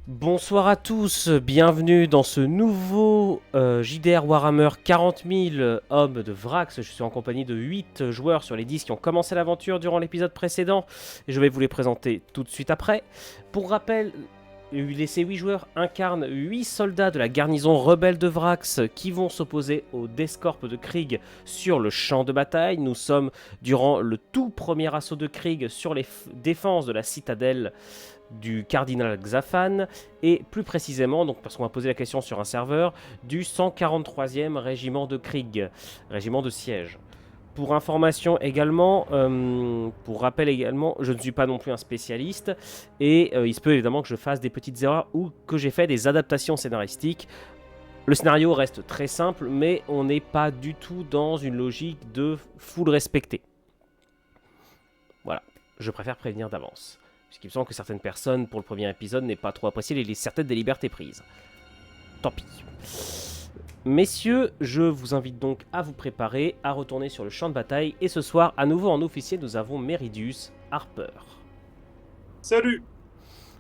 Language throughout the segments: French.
Bonsoir à tous, bienvenue dans ce nouveau JDR Warhammer 40 000 hommes de Vrax. Je suis en compagnie de 8 joueurs sur les 10 qui ont commencé l'aventure durant l'épisode précédent et je vais vous les présenter tout de suite après. Pour rappel, ces 8 joueurs incarnent 8 soldats de la garnison rebelle de Vrax qui vont s'opposer aux Descorps de Krieg sur le champ de bataille. Nous sommes durant le tout premier assaut de Krieg sur les défenses de la citadelle du cardinal Xafan et plus précisément, donc parce qu'on m'a posé la question sur un serveur, du 143e régiment de Krieg, régiment de siège. Pour information également, pour rappel également, je ne suis pas non plus un spécialiste et il se peut évidemment que je fasse des petites erreurs ou que j'ai fait des adaptations scénaristiques. Le scénario reste très simple, mais on n'est pas du tout dans une logique de full respecté. Voilà, je préfère prévenir d'avance. Puisqu'il me semble que certaines personnes, pour le premier épisode, n'aient pas trop apprécié certaines des libertés prises. Tant pis. Messieurs, je vous invite donc à vous préparer, à retourner sur le champ de bataille. Et ce soir, à nouveau en officier, nous avons Meridius Harper. Salut.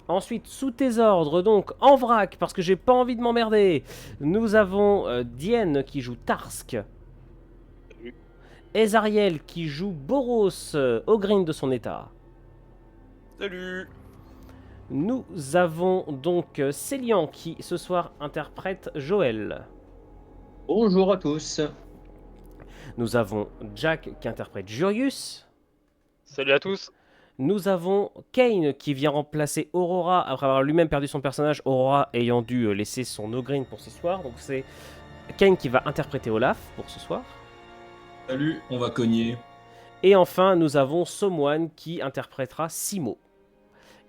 Ensuite, sous tes ordres, donc en vrac, parce que j'ai pas envie de m'emmerder, nous avons Dienne qui joue Tarsk. Salut. Ezariel qui joue Boros, Ogryn de son état. Salut. Nous avons donc Célian qui ce soir interprète Joël. Bonjour à tous. Nous avons Jack qui interprète Jurius. Salut à tous. Nous avons Kane qui vient remplacer Aurora après avoir lui-même perdu son personnage, Aurora ayant dû laisser son Ogryn pour ce soir. Donc c'est Kane qui va interpréter Olaf pour ce soir. Salut, on va cogner. Et enfin, nous avons Someone qui interprétera Simo.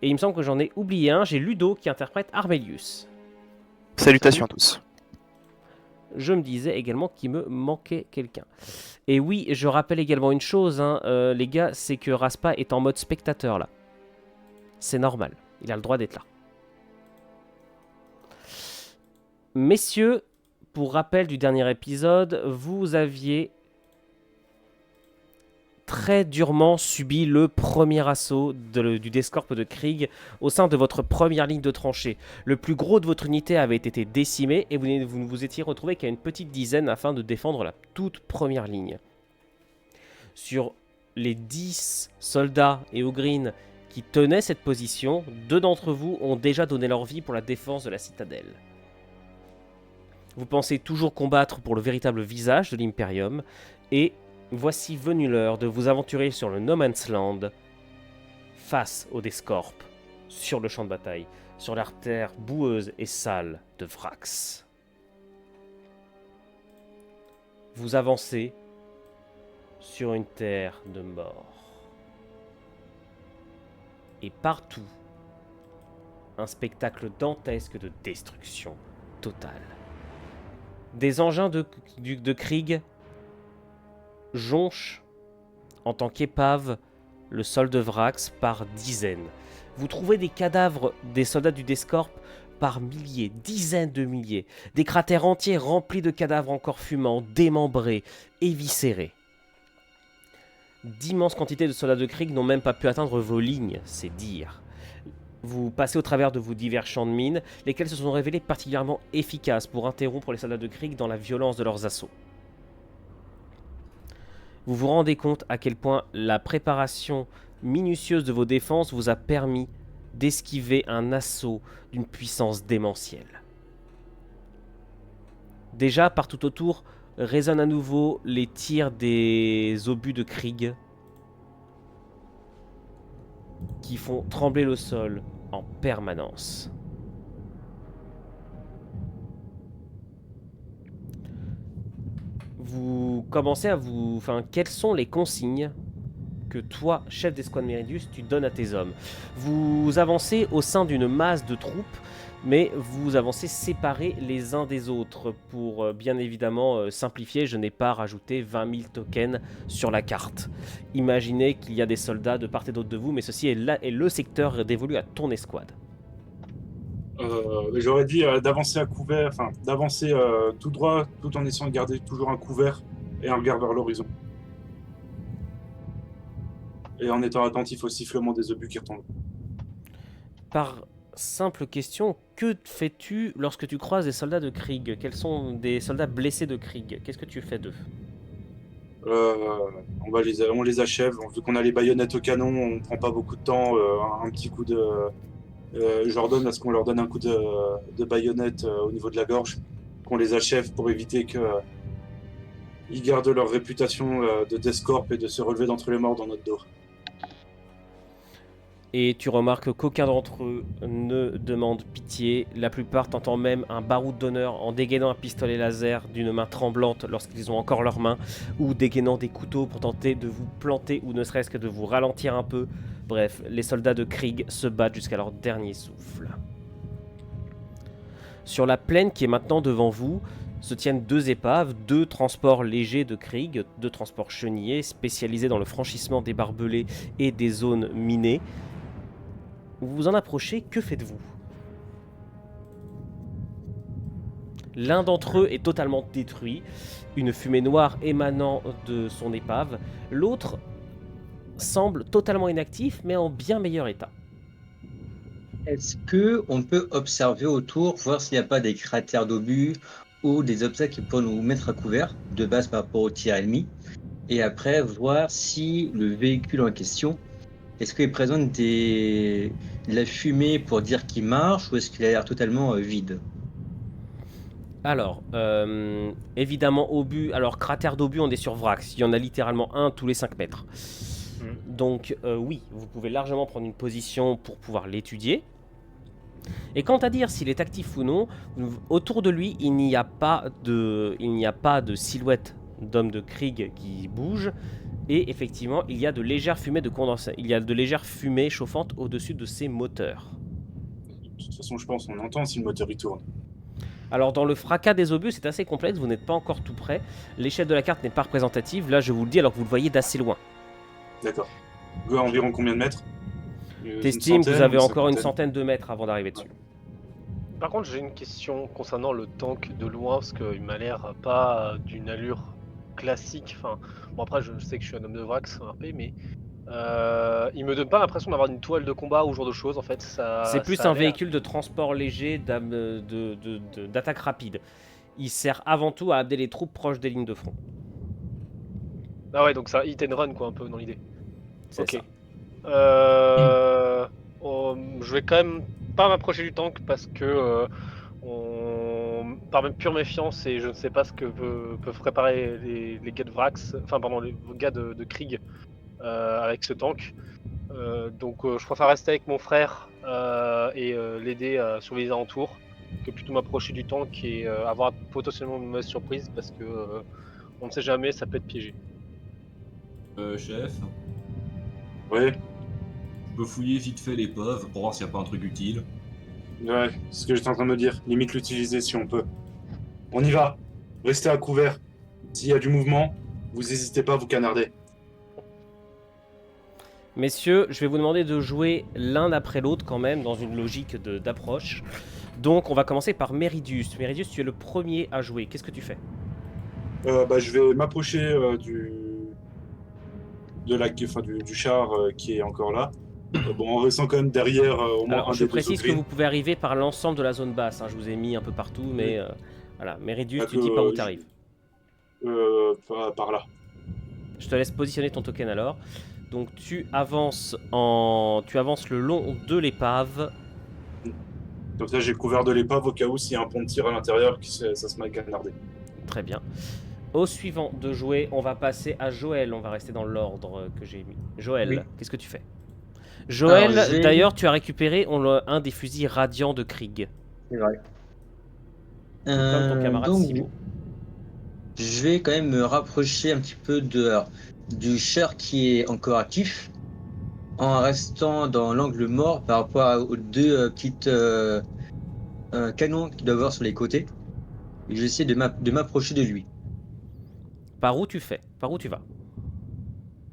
Et il me semble que j'en ai oublié un, j'ai Ludo qui interprète Armelius. Salutations à tous. Je me disais également qu'il me manquait quelqu'un. Et oui, je rappelle également une chose, les gars, c'est que Raspa est en mode spectateur là. C'est normal, il a le droit d'être là. Messieurs, pour rappel du dernier épisode, vous aviez très durement subi le premier assaut du Descorp de Krieg au sein de votre première ligne de tranchée. Le plus gros de votre unité avait été décimé et vous ne vous étiez retrouvé qu'à une petite dizaine afin de défendre la toute première ligne. Sur les 10 soldats et Ogryn qui tenaient cette position, 2 d'entre vous ont déjà donné leur vie pour la défense de la citadelle. Vous pensez toujours combattre pour le véritable visage de l'Imperium et voici venue l'heure de vous aventurer sur le No Man's Land face aux Descorps sur le champ de bataille, sur l'artère boueuse et sale de Vrax. Vous avancez sur une terre de mort. Et partout, un spectacle dantesque de destruction totale. Des engins de Krieg jonchent en tant qu'épave le sol de Vrax par dizaines. Vous trouvez des cadavres des soldats du Descorp par milliers, dizaines de milliers. Des cratères entiers remplis de cadavres encore fumants, démembrés, éviscérés. D'immenses quantités de soldats de Krieg n'ont même pas pu atteindre vos lignes, c'est dire. Vous passez au travers de vos divers champs de mines, lesquels se sont révélés particulièrement efficaces pour interrompre les soldats de Krieg dans la violence de leurs assauts. Vous vous rendez compte à quel point la préparation minutieuse de vos défenses vous a permis d'esquiver un assaut d'une puissance démentielle. Déjà, partout autour, résonnent à nouveau les tirs des obus de Krieg qui font trembler le sol en permanence. Vous commencez à vous... Enfin, quelles sont les consignes que toi, chef d'escouade Meridius, tu donnes à tes hommes? Vous avancez au sein d'une masse de troupes, mais vous avancez séparés les uns des autres. Pour bien évidemment simplifier, je n'ai pas rajouté 20 000 tokens sur la carte. Imaginez qu'il y a des soldats de part et d'autre de vous, mais ceci est le secteur dévolu à ton escouade. J'aurais dit d'avancer à couvert, enfin d'avancer tout droit, tout en essayant de garder toujours un couvert et un regard vers l'horizon. Et en étant attentif au sifflement des obus qui retombent. Par Simple question, que fais-tu lorsque tu croises des soldats de Krieg? Quels sont des soldats blessés de Krieg? Qu'est-ce que tu fais d'eux? On les achève. Vu qu'on a les baïonnettes au canon, on prend pas beaucoup de temps. Un petit coup de. J'ordonne à ce qu'on leur donne un coup de baïonnette au niveau de la gorge, qu'on les achève pour éviter qu'ils gardent leur réputation de Death Corp et de se relever d'entre les morts dans notre dos. Et tu remarques qu'aucun d'entre eux ne demande pitié. La plupart tentant même un baroud d'honneur en dégainant un pistolet laser d'une main tremblante lorsqu'ils ont encore leurs mains, ou dégainant des couteaux pour tenter de vous planter ou ne serait-ce que de vous ralentir un peu. Bref, les soldats de Krieg se battent jusqu'à leur dernier souffle. Sur la plaine qui est maintenant devant vous, se tiennent deux épaves, deux transports légers de Krieg, deux transports chenillés spécialisés dans le franchissement des barbelés et des zones minées. Vous vous en approchez, que faites-vous? L'un d'entre eux est totalement détruit, une fumée noire émanant de son épave. L'autre semble totalement inactif, mais en bien meilleur état. Est-ce que on peut observer autour, voir s'il n'y a pas des cratères d'obus ou des obstacles qui pourraient nous mettre à couvert de base par rapport au tir ennemi, et après voir si le véhicule en question, est-ce qu'il présente de la fumée pour dire qu'il marche, ou est-ce qu'il a l'air totalement vide? Alors, évidemment, obus. Alors, cratère d'obus, on est sur Vrax. Il y en a littéralement un tous les 5 mètres. Donc, oui, vous pouvez largement prendre une position pour pouvoir l'étudier. Et quant à dire s'il est actif ou non, autour de lui, il n'y a pas de silhouette d'homme de Krieg qui bouge. Et effectivement, il y a de légères fumées de condensation. Il y a de légères fumées chauffantes au-dessus de ses moteurs. De toute façon, je pense qu'on entend si le moteur il tourne. Alors dans le fracas des obus, c'est assez complexe, vous n'êtes pas encore tout près. L'échelle de la carte n'est pas représentative, là je vous le dis alors que vous le voyez d'assez loin. D'accord. Environ combien de mètres? T'estimes que vous avez encore une centaine de mètres avant d'arriver dessus. Par contre, j'ai une question concernant le tank de loin, parce qu'il m'a l'air pas d'une allure classique. Enfin, bon après, je sais que je suis un homme de Vrax, un RP, mais il me donne pas l'impression d'avoir une toile de combat ou ce genre de choses en fait. C'est plus un véhicule de transport léger d'attaque rapide. Il sert avant tout à amener les troupes proches des lignes de front. Ah ouais, donc ça hit and run quoi, un peu dans l'idée. C'est ça. Je vais quand même pas m'approcher du tank parce que par même pure méfiance et je ne sais pas ce que peuvent préparer les gars de Vrax, enfin pardon, les gars de Krieg avec ce tank. Donc je préfère rester avec mon frère et l'aider à surveiller les alentours que plutôt m'approcher du tank et avoir potentiellement une mauvaise surprise parce que on ne sait jamais, ça peut être piégé. Chef, Ouais, je peux fouiller vite fait l'épave pour voir s'il n'y a pas un truc utile. ouais, c'est ce que j'étais en train de me dire. Limite l'utiliser si on peut. On y va. Restez à couvert. S'il y a du mouvement, vous n'hésitez pas à vous canarder. Messieurs, je vais vous demander de jouer l'un après l'autre quand même dans une logique d'approche. Donc on va commencer par Meridius. Meridius, tu es le premier à jouer. Qu'est-ce que tu fais? Je vais m'approcher du char qui est encore là. En restant quand même derrière au moins Alors, un je des deux précise que Ogryn. vous pouvez arriver par l'ensemble de la zone basse. Hein. Je vous ai mis un peu partout, mais voilà. Meridius, Ah, tu dis par où tu arrives. Par là. Je te laisse positionner ton token alors. Donc tu avances le long de l'épave. Comme ça, j'ai couvert de l'épave au cas où s'il y a un pont de tir à l'intérieur, ça se met à canarder. Très bien. Au suivant de jouer, on va passer à Joël. On va rester dans l'ordre que j'ai mis. Joël, Oui. qu'est-ce que tu fais? Joël, Alors, d'ailleurs, tu as récupéré un des fusils radiants de Krieg. C'est vrai. Comme ton camarade Donc, Simo. je vais quand même me rapprocher un petit peu du char qui est encore actif, en restant dans l'angle mort par rapport aux deux petites canons qu'il doit avoir sur les côtés. Et j'essaie de m'approcher de lui. Par où tu fais? Par où tu vas?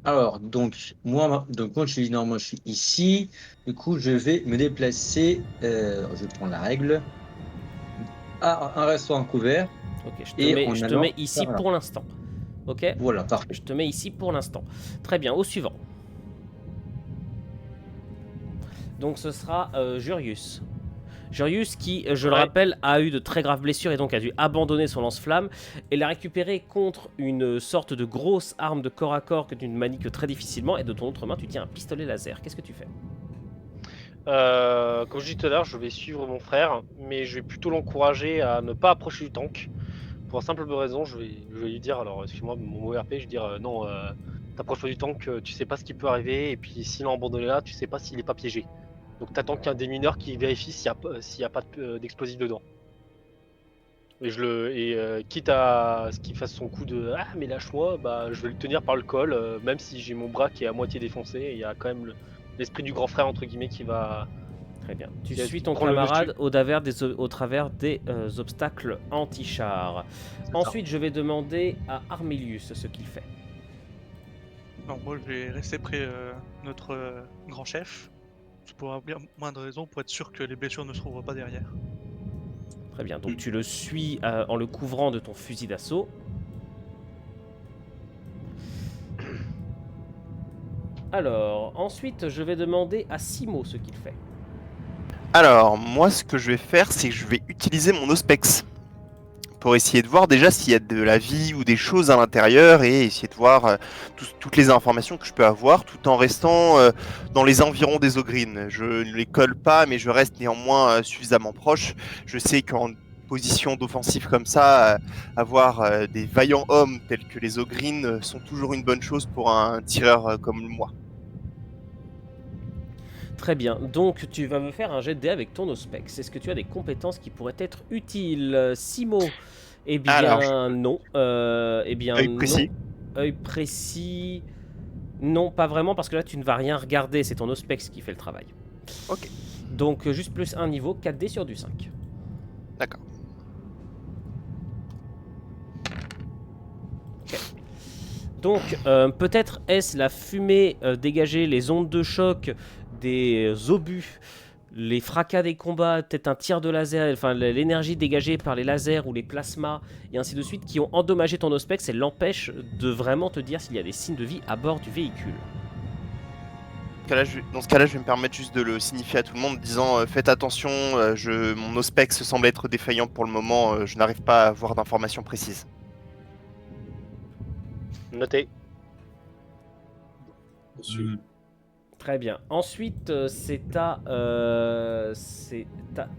Alors, donc moi je suis normalement je suis ici. Du coup, je vais me déplacer. Je prends la règle. Un restaurant couvert. Ok, je Et te en mets allant ici par là. pour l'instant. Ok? Voilà, parfait. Je te mets ici pour l'instant. Très bien, au suivant. Donc ce sera Jurius. Jurius qui, je le Ouais. rappelle, a eu de très graves blessures et donc a dû abandonner son lance-flamme et l'a récupéré contre une sorte de grosse arme de corps à corps que tu ne manies que très difficilement et de ton autre main tu tiens un pistolet laser. Qu'est-ce que tu fais? Comme je dis tout à l'heure, je vais suivre mon frère, mais je vais plutôt l'encourager à ne pas approcher du tank. Pour la simple raison, je vais lui dire, alors excuse-moi, mon mot RP, je vais dire non, t'approches pas du tank, tu sais pas ce qui peut arriver, et puis s'il est abandonné là, tu sais pas s'il est pas piégé. Donc t'attends qu'il y ait un démineur qui vérifie s'il y a pas d'explosif dedans. Et quitte à ce qu'il fasse son coup de ah mais lâche-moi, bah je vais le tenir par le col, même si j'ai mon bras qui est à moitié défoncé, et il y a quand même l'esprit du grand frère entre guillemets qui va. Très bien. Tu Qui a- suis ton prends le camarade au travers des obstacles anti-chars. Ensuite, je vais demander à Armelius ce qu'il fait. Non, moi je vais rester près notre grand chef, pour la moindre raison, pour être sûr que les blessures ne se trouvent pas derrière. Très bien. Donc tu le suis en le couvrant de ton fusil d'assaut. Alors, ensuite, je vais demander à Simo ce qu'il fait. Alors, moi, ce que je vais faire, c'est que je vais utiliser mon Auspex pour essayer de voir déjà s'il y a de la vie ou des choses à l'intérieur et essayer de voir toutes les informations que je peux avoir tout en restant dans les environs des Ogryn. Je ne les colle pas, mais je reste néanmoins suffisamment proche. Je sais qu'en position d'offensive comme ça, avoir des vaillants hommes tels que les Ogryn sont toujours une bonne chose pour un tireur comme moi. Très bien, donc tu vas me faire un jet de dés avec ton Auspex. Est-ce que tu as des compétences qui pourraient être utiles? Simo? Eh bien Alors, non. Eh bien œil non. précis. Œil précis. Non, pas vraiment, parce que là tu ne vas rien regarder, c'est ton Auspex qui fait le travail. Ok. Donc juste plus un niveau, 4D sur du 5. D'accord. Donc peut-être est-ce la fumée dégagée, les ondes de choc des obus, les fracas des combats, peut-être un tir de laser, enfin l'énergie dégagée par les lasers ou les plasmas et ainsi de suite qui ont endommagé ton Auspex et l'empêchent de vraiment te dire s'il y a des signes de vie à bord du véhicule. Dans ce cas-là, je vais me permettre juste de le signifier à tout le monde, disant faites attention, mon Auspex semble être défaillant pour le moment, je n'arrive pas à avoir d'informations précises. Noté. Dessus. Très bien. Ensuite, c'est à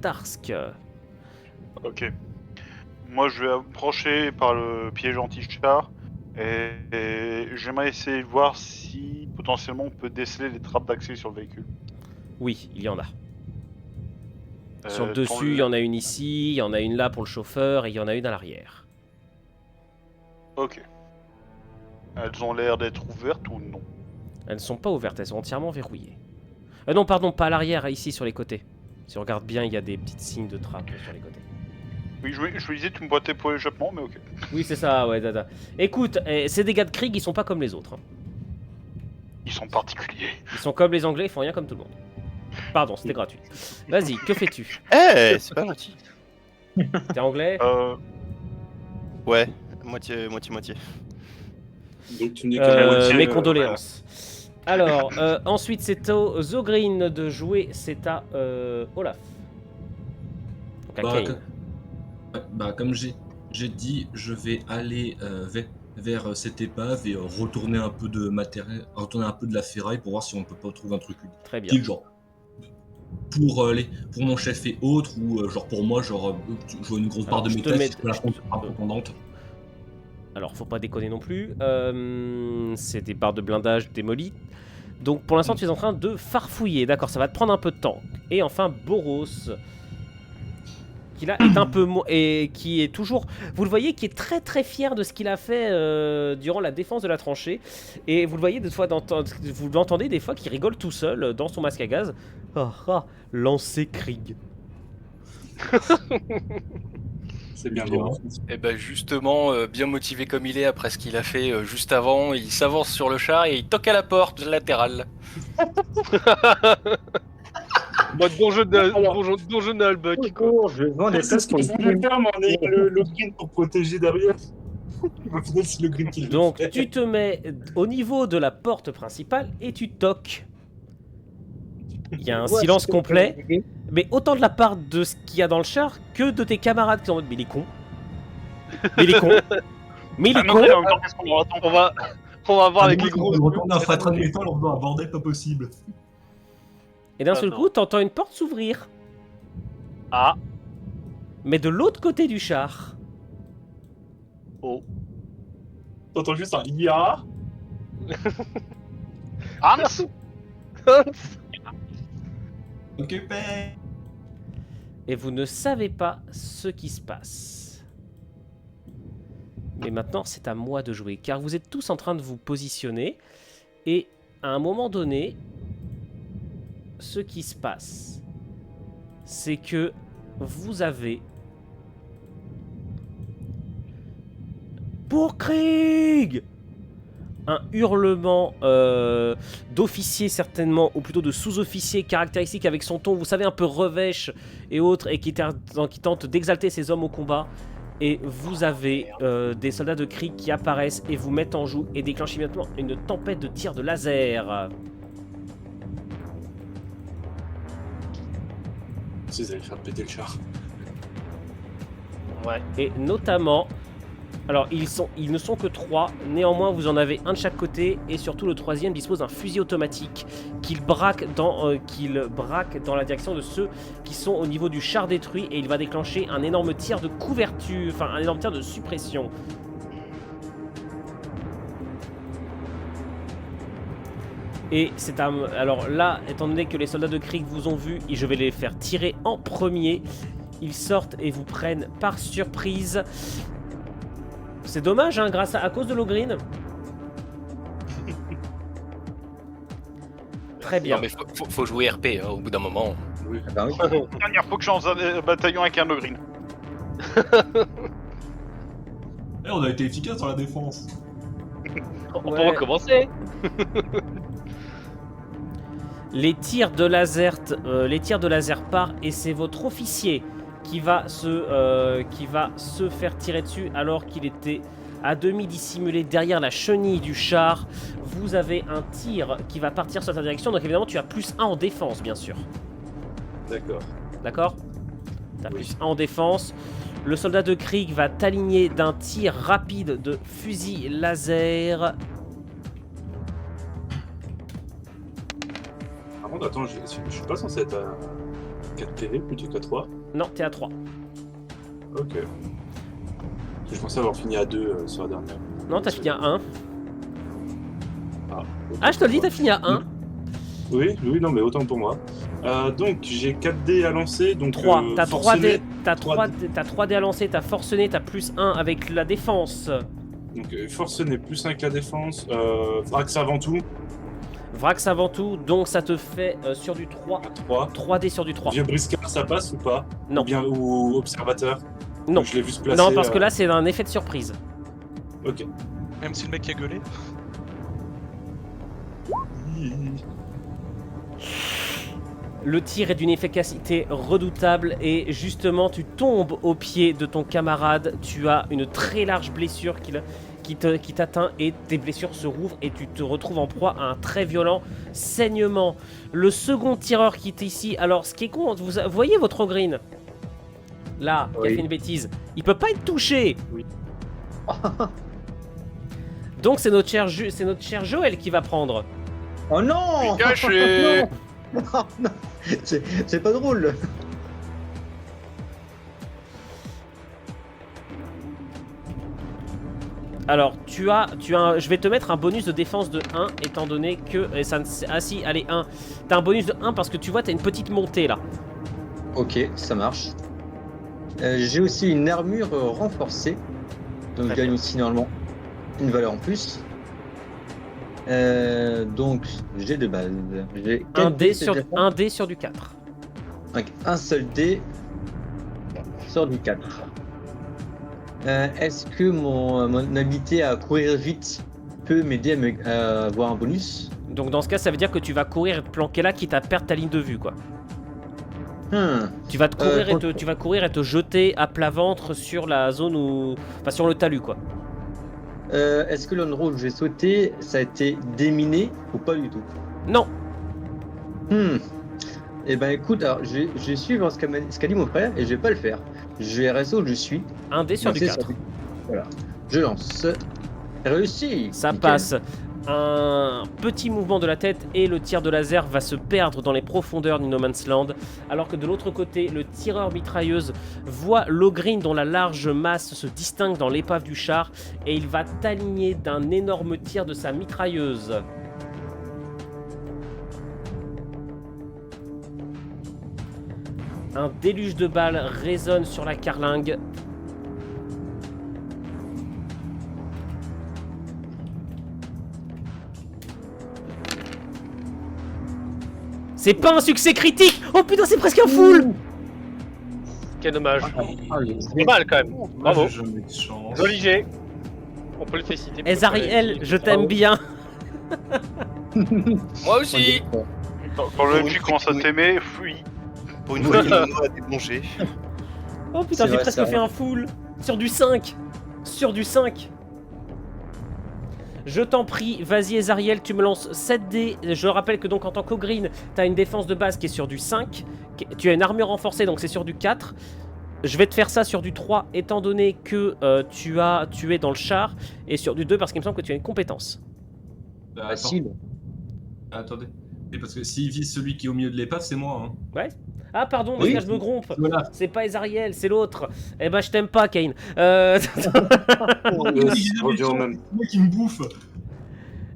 Tarsk. Ok. Moi, je vais approcher par le piège anti-char et j'aimerais essayer de voir si potentiellement on peut déceler les trappes d'accès sur le véhicule. Oui, il y en a. Sur le Dans dessus, il y en a une ici, il y en a une là pour le chauffeur et il y en a une à l'arrière. Ok. Elles ont l'air d'être ouvertes ou non? Elles ne sont pas ouvertes, elles sont entièrement verrouillées. Non, pardon, pas à l'arrière, ici sur les côtés. Si on regarde bien, il y a des petits signes de trappe sur les côtés. Oui, je me disais tu me boitais pour l'échappement, mais ok. Oui, c'est ça, ouais, dada. Écoute, ces dégâts de Krieg, ils sont pas comme les autres. Hein. Ils sont particuliers. Ils sont comme les Anglais, ils font rien comme tout le monde. Pardon, c'était gratuit. Vas-y, que fais-tu? Eh, c'est pas gentil. T'es anglais? Ouais, moitié. Donc tu n'es qu'à moitié. Mes condoléances. Alors, ensuite c'est aux Ogryn de jouer, c'est à Olaf. Donc à Bah, Kane. comme j'ai dit, je vais aller vers cette épave et retourner un peu de matériel, retourner un peu de la ferraille pour voir si on peut pas trouver un truc Très bien. utile, genre pour mon chef et autres, ou genre pour moi, genre je vois une grosse barre Alors, de je te métal, mets- c'est la pompe indépendante. Alors, faut pas déconner non plus. C'est des barres de blindage démolies. Donc, pour l'instant, tu es en train de farfouiller. D'accord, ça va te prendre un peu de temps. Et enfin, Boros, qui là est un peu et qui est toujours, vous le voyez, qui est très très fier de ce qu'il a fait durant la défense de la tranchée. Et vous le voyez des fois, vous l'entendez des fois qui rigole tout seul dans son masque à gaz. Ah ah, lancer Krieg. C'est bien beau. Et ben justement, bien motivé comme il est après ce qu'il a fait juste avant, il s'avance sur le char et il toque à la porte latérale. Mode donjon de Halbuck, quoi. Je vends des C'est places ce pour que je voulais faire, mais on a le green pour protéger derrière. Au final, c'est le green qui le Donc, fait. tu te mets au niveau de la porte principale et tu toques. Il y a un Ouais, silence c'est complet, compliqué. mais autant de la part de ce qu'il y a dans le char que de tes camarades qui sont en mode mais il est con. Mais il est con. Mais il Ah est non, con. mais en même temps, qu'est-ce qu'on leur attend On va voir avec Ah, les moi, gros. je vais retourner un fratrin militant en leur faisant un bordel pas possible. Et d'un Ah, seul non. coup, t'entends une porte s'ouvrir. Ah, Mais de l'autre côté du char. oh. T'entends juste un ya. Hans Occupé. Et vous ne savez pas ce qui se passe. Mais maintenant, c'est à moi de jouer, car vous êtes tous en train de vous positionner. Et à un moment donné, ce qui se passe, c'est que vous avez... Pour Krieg, un hurlement d'officier certainement, ou plutôt de sous-officier caractéristique avec son ton, vous savez, un peu revêche et autres, et qui tente d'exalter ses hommes au combat. Et vous avez des soldats de Krieg qui apparaissent et vous mettent en joue et déclenchent immédiatement une tempête de tirs de laser. Si vous allez faire péter le char. Ouais. Et notamment... Alors, ils ne sont que 3, néanmoins vous en avez un de chaque côté, et surtout le troisième dispose d'un fusil automatique qu'il braque dans la direction de ceux qui sont au niveau du char détruit, et il va déclencher un énorme tir de couverture, enfin un énorme tir de suppression. Et c'est un... Alors là, étant donné que les soldats de Krieg vous ont vu, et je vais les faire tirer en premier, ils sortent et vous prennent par surprise. C'est dommage, hein, à cause de l'Ogreen. Très bien. Non mais faut jouer RP hein, au bout d'un moment. Ah bah oui. Dernière fois que je suis en bataillon avec un Ogreen. Eh, on a été efficace dans la défense. On peut Ouais. recommencer. Les tirs de laser partent et c'est votre officier qui va se faire tirer dessus alors qu'il était à demi dissimulé derrière la chenille du char. Vous avez un tir qui va partir sur ta direction, donc évidemment tu as +1 en défense, bien sûr. D'accord. D'accord? T'as Oui. +1 en défense. Le soldat de Krieg va t'aligner d'un tir rapide de fusil laser. Par contre, attends, je suis pas censé être à 4 PV plutôt qu'à 3. Non, t'es à 3. Ok. Parce que je pensais avoir fini à 2 sur la dernière. Non, t'as fini à 1. Ah, Ah, je te le dis, t'as fini à 1. Oui, non, mais autant pour moi. Donc, j'ai 4 dés à lancer. Donc, 3. T'as 3 forcené. dés. T'as 3 dés à lancer, t'as forcené, t'as +1 avec la défense. Donc, forcené plus 1 avec la défense. Vrax avant tout. Vrax avant tout, donc ça te fait sur du 3. 3. 3 dés sur du 3. Vieux briscard, ça passe ou pas? Non. Ou bien ou observateur? Non. Donc, je l'ai vu se placer. Non, parce que là c'est un effet de surprise. Ok. Même si le mec a gueulé. Le tir est d'une efficacité redoutable et justement tu tombes au pied de ton camarade. Tu as une très large blessure qui t'atteint et tes blessures se rouvrent et tu te retrouves en proie à un très violent saignement. Le second tireur qui est ici, alors ce qui est con, vous voyez votre Ogreen là, qui a Oui. fait une bêtise, il peut pas être touché. Oui. Donc c'est notre cher Joël qui va prendre. Oh non! Caché. Non, non, c'est pas drôle. Alors, je vais te mettre un bonus de défense de 1, étant donné que... Et ça ne, ah si, allez, 1. T'as un bonus de 1 parce que tu vois, t'as une petite montée, là. Ok, ça marche. J'ai aussi une armure renforcée. Donc je Très gagne aussi normalement une valeur en plus. Donc j'ai de base. J'ai 4 dés de défense. 1 dé sur du 4. Donc un seul dé sur du 4. Est-ce que mon habilité à courir vite peut m'aider à avoir un bonus? Donc dans ce cas, ça veut dire que tu vas courir et te planquer là, quitte à perdre ta ligne de vue, quoi. Tu vas courir et te jeter à plat ventre sur la zone où... Enfin, sur le talus, quoi. Est-ce que l'endroit où j'ai sauté, ça a été déminé ou pas du tout? Non. Eh ben écoute, alors je vais suivre ce qu'a dit mon frère et je vais pas le faire. Je vais rester où je suis. Un dé sur du lancer 4. Voilà. Je lance. Réussi. Ça Nickel. passe. Un petit mouvement de la tête et le tir de laser va se perdre dans les profondeurs du No Man's Land, alors que de l'autre côté, le tireur mitrailleuse voit l'Ogryn dont la large masse se distingue dans l'épave du char et il va t'aligner d'un énorme tir de sa mitrailleuse. Un déluge de balles résonne sur la carlingue. C'est pas un succès critique! Oh putain, c'est presque un full! Quel dommage. Allez, Pas mal quand même. Bravo. J'ai jamais de chance. Joli jet. On peut le féliciter. Ezariel, je t'aime bien. Moi aussi. Quand le cul commence à t'aimer, fuis. Pour une fois, il a débranché. Oh putain, C'est j'ai vrai, presque ça. fait un full. Sur du 5. Sur du 5. Je t'en prie, vas-y Ezariel, tu me lances 7 dés. Je rappelle que donc en tant qu'Ogryn, t'as une défense de base qui est sur du 5. Tu as une armure renforcée, donc c'est sur du 4. Je vais te faire ça sur du 3, étant donné que tu es dans le char. Et sur du 2, parce qu'il me semble que tu as une compétence. Bah, Facile. attendez. Et parce que s'il vise celui qui est au milieu de l'épave, c'est moi. Hein. Ouais. Ah pardon, Oui. mais là je me trompe. Voilà. C'est pas Ezariel, c'est l'autre. Eh ben je t'aime pas, Kane. Ça revient au même. C'est moi qui me bouffe.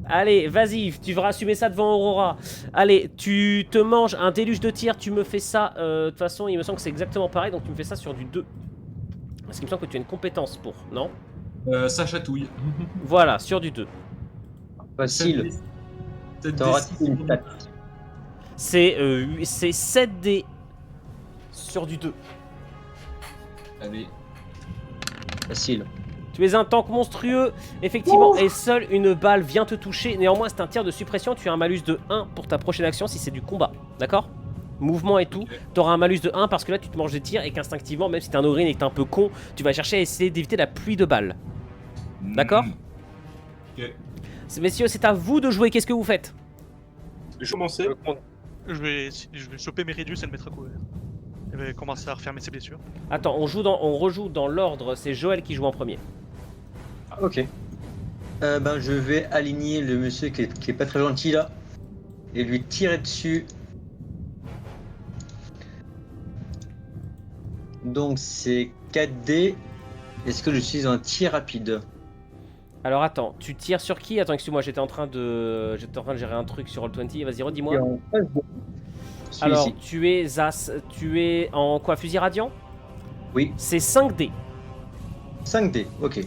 Allez, vas-y, tu vas assumer ça devant Aurora. Allez, tu te manges un déluge de tir, tu me fais ça. De toute façon, il me semble que c'est exactement pareil, donc tu me fais ça sur du 2. Parce qu'il me semble que tu as une compétence pour, non? Ça chatouille. Voilà, sur du 2. Facile. Peut-être T'auras des une six. stat. C'est 7 dés sur du 2. Allez. Facile. Tu es un tank monstrueux, effectivement, et seule une balle vient te toucher. Néanmoins, c'est un tir de suppression, tu as un malus de 1 pour ta prochaine action si c'est du combat. D'accord? Mouvement et tout, Ok. tu auras un malus de 1 parce que là tu te manges des tirs et qu'instinctivement, même si t'es un Ogryn et que t'es un peu con, tu vas chercher à essayer d'éviter la pluie de balles. D'accord? Ok. Messieurs, c'est à vous de jouer, qu'est-ce que vous faites? Je commençais. Je vais choper mes Mérédius et le mettre à couvert. Je vais commencer à refermer ses blessures. Attends, on rejoue dans l'ordre, c'est Joël qui joue en premier. Ok. Ben, je vais aligner le monsieur qui est pas très gentil là et lui tirer dessus. Donc c'est 4D. Est-ce que je suis un tir rapide? Alors attends, tu tires sur qui? Attends, excuse-moi, j'étais en train de gérer un truc sur Roll20, vas-y redis-moi. Et en face de- Je suis Alors, ici. tu es en quoi? Fusil radiant? Oui. C'est 5D. 5D, ok.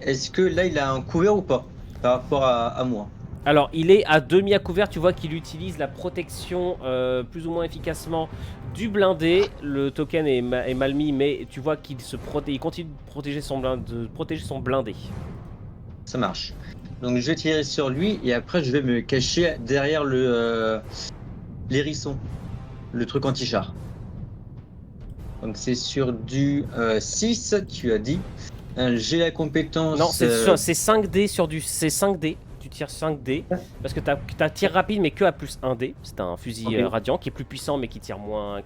Est-ce que là il a un couvert ou pas par rapport à moi? Alors, il est à demi à couvert, tu vois qu'il utilise la protection plus ou moins efficacement du blindé. Le token est mal mis, mais tu vois qu'il il continue de protéger son blindé. Ça marche. Donc je vais tirer sur lui et après je vais me cacher derrière l'hérisson, le truc anti-char. Donc c'est sur du 6, tu as dit. J'ai la compétence. Non, c'est 5D sur du... C'est 5D. Tu tires 5D. Parce que t'as tir rapide, mais que à plus 1D. C'est un fusil Ok. radiant qui est plus puissant, mais qui tire moins.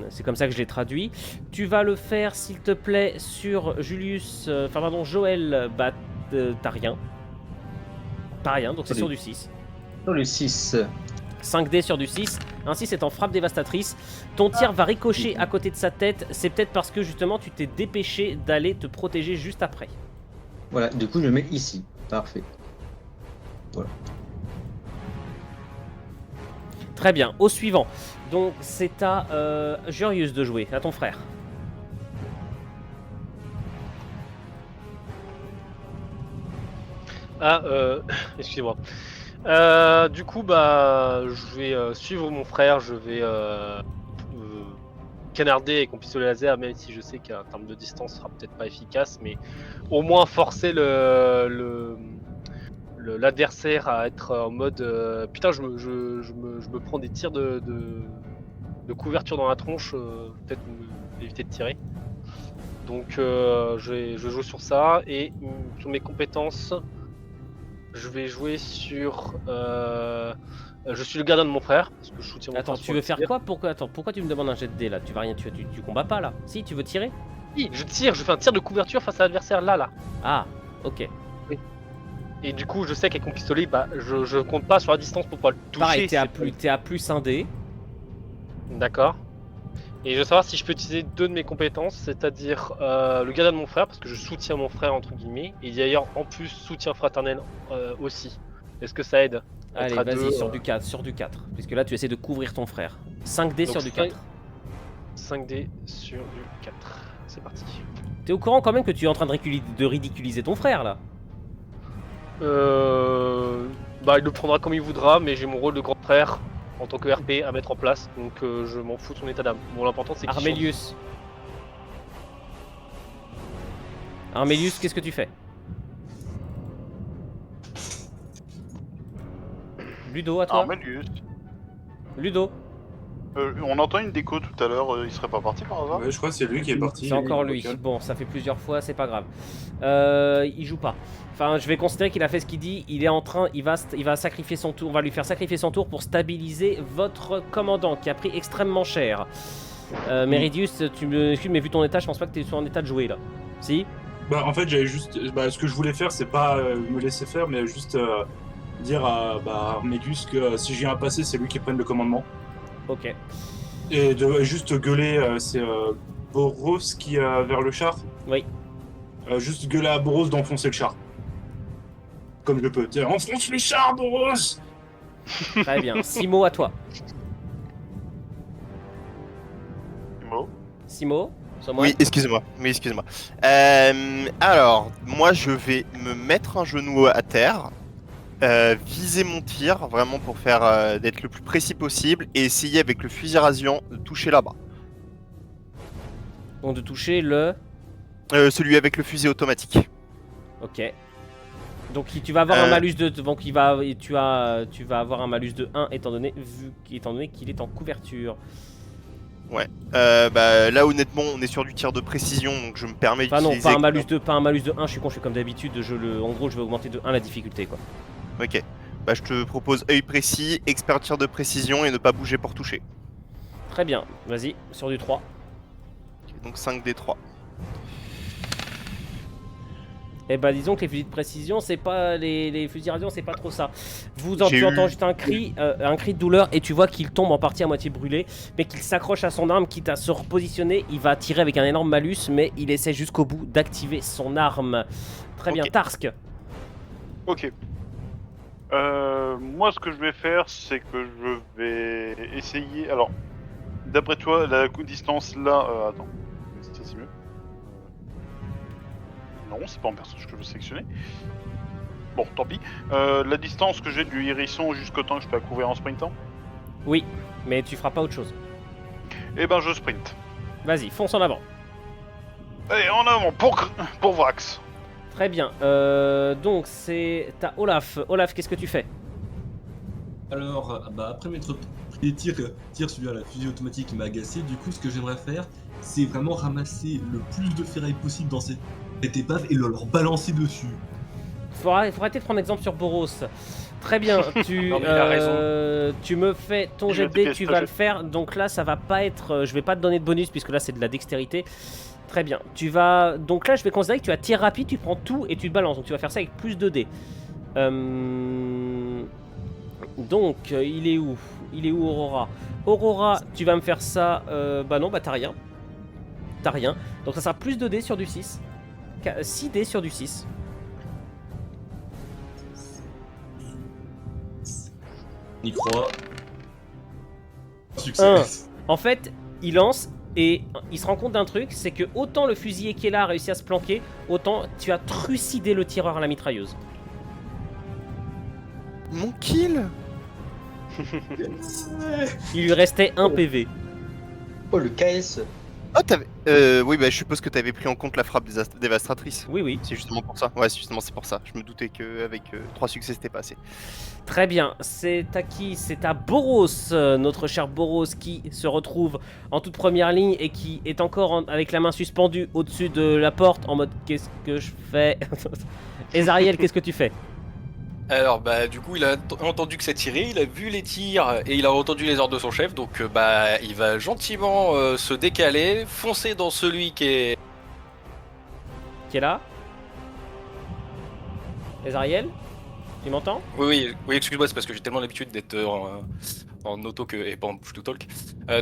C'est comme ça que je l'ai traduit. Tu vas le faire, s'il te plaît, sur Julius... Enfin, pardon, Joël. Bah, t'as rien. T'as rien, donc c'est Allez. sur du 6. Sur le 6. 5D sur du 6. Ainsi, c'est en frappe dévastatrice. Ton tir va ricocher à côté de sa tête. C'est peut-être parce que justement, tu t'es dépêché d'aller te protéger juste après. Voilà, du coup je le mets ici. Parfait. Très bien, au suivant. Donc c'est à Jurius de jouer, à ton frère. Ah, excusez-moi. Du coup, bah, je vais suivre mon frère, je vais canarder avec mon pistolet laser, même si je sais qu'en termes de distance, ce sera peut-être pas efficace, mais au moins forcer l'adversaire à être en mode putain, je me prends des tirs de couverture dans la tronche, peut-être éviter de tirer. Donc je joue sur ça et sur mes compétences. Je vais jouer sur Je suis le gardien de mon frère, parce que je soutiens mon Attends, frère tu sur veux le faire tir. quoi? Pourquoi tu me demandes un jet de dés là? Tu vas rien, tu combats pas là? Si, tu veux tirer? Oui, je tire, je fais un tir de couverture face à l'adversaire là. Ah, ok. Et du coup, je sais qu'avec mon pistolet, bah, je compte pas sur la distance pour pouvoir le toucher. Pareil, c'est t'es à plus un dé. D'accord. Et je veux savoir si je peux utiliser 2 de mes compétences, c'est-à-dire le gardien de mon frère, parce que je soutiens mon frère entre guillemets, et d'ailleurs en plus soutien fraternel aussi. Est-ce que ça aide? Allez, Être à vas-y, deux, sur du 4. Puisque là, tu essaies de couvrir ton frère. 5 dés Donc sur du cinq- 4. 5D sur du 4. C'est parti. T'es au courant quand même que tu es en train de ridiculiser ton frère là? Bah, il le prendra comme il voudra, mais j'ai mon rôle de grand frère en tant que RP à mettre en place, donc je m'en fous de son état d'âme. Bon, l'important c'est qu'il Armelius. Armelius, qu'est-ce que tu fais? Ludo, à toi. Armelius. Ludo. On entend une déco tout à l'heure, il serait pas parti par hasard? Ouais, je crois que c'est lui qui est parti. C'est encore le lui. vocal. Bon, ça fait plusieurs fois, c'est pas grave. Il joue pas. Enfin, je vais considérer qu'il a fait ce qu'il dit. Il est en train, il va sacrifier son tour. On va lui faire sacrifier son tour pour stabiliser votre commandant qui a pris extrêmement cher. Meridius, tu me excuse, mais vu ton état, je pense pas que tu es en état de jouer là. Si? Bah, en fait, j'avais juste. Bah, ce que je voulais faire, c'est pas me laisser faire, mais juste dire à Armelius que si j'ai un passé, c'est lui qui prenne le commandement. Ok. Et de juste gueuler, c'est Boros qui est vers le char. Oui. Juste gueuler à Boros d'enfoncer le char. Comme je peux. Tiens, enfonce le char, Boros! Très bien. Simo, à toi. Simo, c'est moi. Oui, excuse-moi. Alors, moi, je vais me mettre un genou à terre, viser mon tir, vraiment pour faire d'être le plus précis possible, et essayer avec le fusil Razian de toucher là-bas. Donc de toucher le. Celui avec le fusil automatique. Ok. Donc tu vas avoir un malus de. Donc tu vas avoir un malus de 1 étant donné qu'il est en couverture. Ouais. Là, honnêtement, on est sur du tir de précision, donc je me permets Enfin non, d'utiliser. pas un malus de 1, je suis con, je fais comme d'habitude, en gros je vais augmenter de 1 la difficulté quoi. Ok. Bah, je te propose œil précis, expert tir de précision et ne pas bouger pour toucher. Très bien, vas-y, sur du 3. Donc 5d3. Eh bah disons que les fusils de précision, c'est pas les fusils radiants, c'est pas trop ça. J'ai Tu entends eu- juste un cri de douleur et tu vois qu'il tombe en partie à moitié brûlé, mais qu'il s'accroche à son arme, quitte à se repositionner. Il va tirer avec un énorme malus, mais il essaie jusqu'au bout d'activer son arme. Très bien, Ok. Tarsk. Ok. Moi, ce que je vais faire, c'est que je vais essayer. Alors, d'après toi, la distance là. Attends. C'est mieux. Non, c'est pas un personnage que je veux sélectionner. Bon, tant pis. La distance que j'ai du hérisson jusqu'au temps que je peux couvrir en sprintant. Oui, mais tu feras pas autre chose. Eh ben, je sprint. Vas-y, fonce en avant. Allez, en avant pour Vrax. Très bien, donc t'as Olaf. Olaf, qu'est-ce que tu fais? Alors, après m'être pris des tirs celui à la fusée automatique qui m'a agacé, du coup, ce que j'aimerais faire, c'est vraiment ramasser le plus de ferraille possible dans cette épave et le leur balancer dessus. Faut arrêter de prendre exemple sur Boros. Très bien, Non, mais il a raison. tu me fais ton Je jet de vais te dés, tu pièce, vas je- le faire. Donc là, ça va pas être. Je vais pas te donner de bonus puisque là, c'est de la dextérité. Très bien. Donc là, je vais considérer que tu as tir rapide, tu prends tout et tu te balances. Donc tu vas faire ça avec plus de dés. Donc, il est où? Il est où Aurora? Aurora, tu vas me faire ça. Bah non, bah t'as rien. T'as rien. Donc ça sera plus de dés sur du 6. 6 dés sur du 6. On y croit. Succès. En fait, il lance et il se rend compte d'un truc, c'est que autant le fusilier qui est là a réussi à se planquer, autant tu as trucidé le tireur à la mitrailleuse. Mon kill. Il lui restait un PV. Oh, le KS. Ah, oui, bah je suppose que t'avais pris en compte la frappe dévastatrice. Oui, oui. C'est justement pour ça. Ouais, c'est pour ça. Je me doutais qu'avec 3 succès, c'était pas assez. Très bien. C'est à qui? C'est à Boros, notre cher Boros, qui se retrouve en toute première ligne et qui est encore avec la main suspendue au-dessus de la porte en mode qu'est-ce que je fais? Ezariel, qu'est-ce que tu fais? Alors bah du coup il a entendu que ça tirait, il a vu les tirs et il a entendu les ordres de son chef, donc bah il va gentiment se décaler, foncer dans celui qui est... Qui est là? Ezariel? Tu m'entends? Oui, excuse-moi, c'est parce que j'ai tellement l'habitude d'être en auto et pas en push to talk.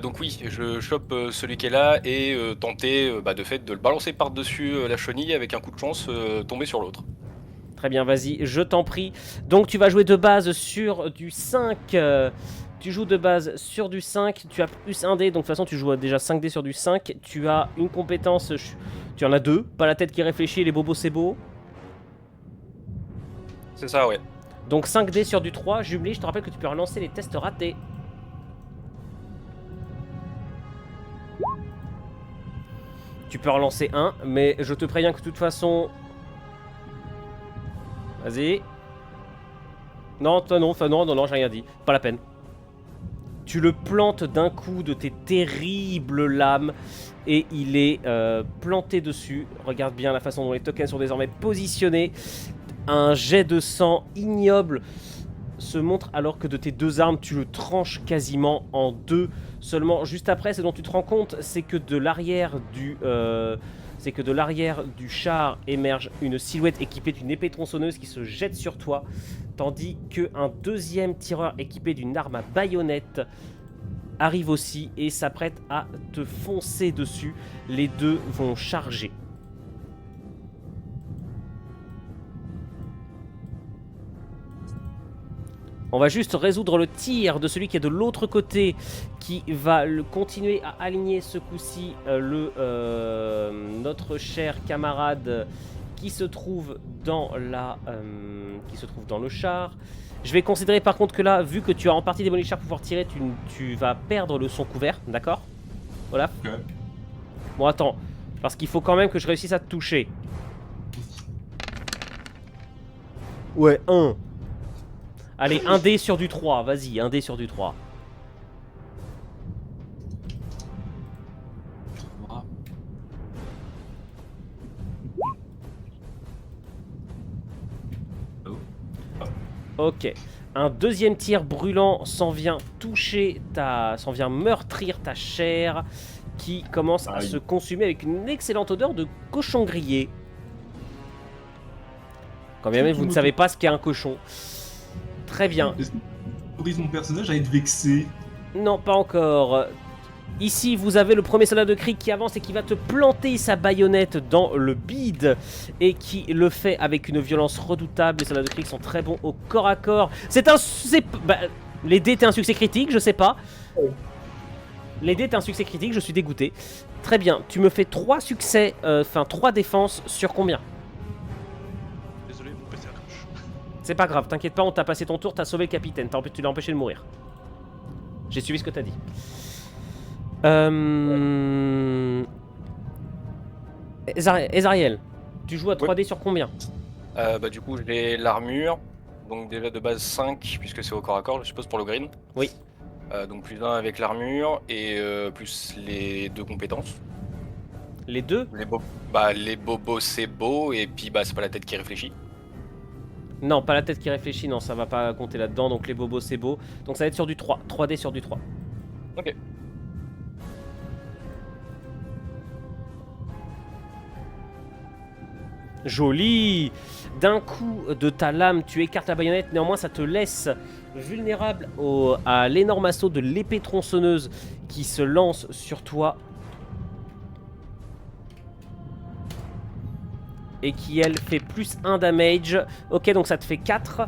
Donc oui, je chope celui qui est là et tenter bah, de fait de le balancer par-dessus la chenille avec un coup de chance tomber sur l'autre. Très bien, vas-y, je t'en prie. Donc tu vas jouer de base sur du 5. Tu joues de base sur du 5. Tu as plus un dé, donc de toute façon tu joues déjà 5 dés sur du 5. Tu as une compétence, tu en as 2. Pas la tête qui réfléchit, les bobos c'est beau. C'est ça, ouais. Donc 5 dés sur du 3. Jubilee, je te rappelle que tu peux relancer les tests ratés. Tu peux relancer un, mais je te préviens que de toute façon... Vas-y. Non, toi non, enfin non, j'ai rien dit. Pas la peine. Tu le plantes d'un coup de tes terribles lames et il est planté dessus. Regarde bien la façon dont les tokens sont désormais positionnés. Un jet de sang ignoble se montre alors que de tes deux armes, tu le tranches quasiment en deux. Seulement, juste après, ce dont tu te rends compte, c'est que de l'arrière du char émerge une silhouette équipée d'une épée tronçonneuse qui se jette sur toi, tandis qu'un deuxième tireur équipé d'une arme à baïonnette arrive aussi et s'apprête à te foncer dessus. Les deux vont charger. On va juste résoudre le tir de celui qui est de l'autre côté, qui va continuer à aligner ce coup-ci notre cher camarade qui se trouve dans le char. Je vais considérer par contre que là, vu que tu as en partie démoli le char pour pouvoir tirer, tu vas perdre le son couvert, d'accord? Voilà. Ok. Bon, attends, parce qu'il faut quand même que je réussisse à te toucher. Ouais, 1. Allez, un dé sur du 3, vas-y, un dé sur du 3. Ok. Un deuxième tir brûlant s'en vient meurtrir ta chair qui commence à se consumer avec une excellente odeur de cochon grillé. Quand bien même vous ne savez pas ce qu'est un cochon. Très bien. Est-ce que tu autorises mon personnage à être vexé? Non, pas encore. Ici, vous avez le premier soldat de Krieg qui avance et qui va te planter sa baïonnette dans le bide et qui le fait avec une violence redoutable. Les soldats de Krieg sont très bons au corps à corps. Les dés étaient un succès critique, je sais pas. Les dés étaient un succès critique, je suis dégoûté. Très bien, tu me fais 3 succès, 3 défenses sur combien? Désolé, mon PC a crash. C'est pas grave, t'inquiète pas, on t'a passé ton tour, t'as sauvé le capitaine, tu l'as empêché de mourir. J'ai suivi ce que t'as dit. Ezariel, tu joues à 3D sur combien? Bah du coup j'ai l'armure, donc déjà de base 5 puisque c'est au corps à corps je suppose pour le green. Oui. Donc plus 1 avec l'armure et plus les 2 compétences. Les 2? Les bobos c'est beau et puis bah c'est pas la tête qui réfléchit. Non, pas la tête qui réfléchit, non, ça va pas compter là-dedans, donc les bobos c'est beau. Donc ça va être sur du 3, 3D sur du 3. Ok. Joli! D'un coup de ta lame, tu écartes la baïonnette, néanmoins ça te laisse vulnérable à l'énorme assaut de l'épée tronçonneuse qui se lance sur toi. Et qui elle fait plus 1 damage. Ok, donc ça te fait 4.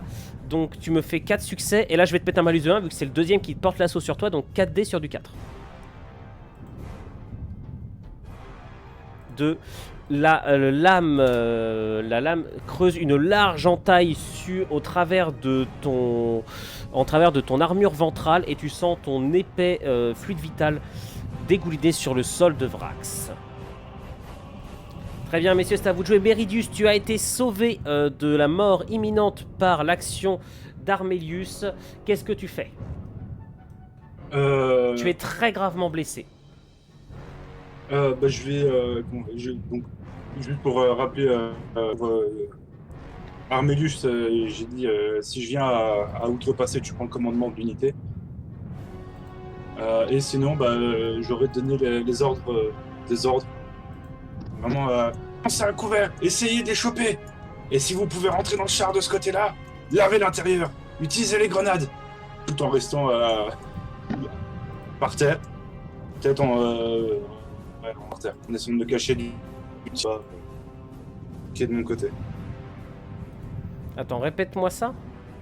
Donc tu me fais 4 succès. Et là je vais te mettre un malus de 1 vu que c'est le deuxième qui porte l'assaut sur toi. Donc 4 dés sur du 4. 2. La lame creuse une large entaille en travers de ton armure ventrale. Et tu sens ton épais fluide vital dégouliner sur le sol de Vrax. Très bien, messieurs, c'est à vous de jouer. Meridius, tu as été sauvé de la mort imminente par l'action d'Armelius. Qu'est-ce que tu fais? Tu es très gravement blessé. Je vais donc juste pour rappeler Armelius, j'ai dit, si je viens à outrepasser, tu prends le commandement de l'unité. Et sinon, j'aurais donné les ordres, des ordres. Vraiment, pensez à couvert, essayez de les choper. Et si vous pouvez rentrer dans le char de ce côté-là, lavez l'intérieur, utilisez les grenades, tout en restant par terre. Peut-être par terre. En essayant de me cacher du qui est de mon côté. Attends, répète-moi ça.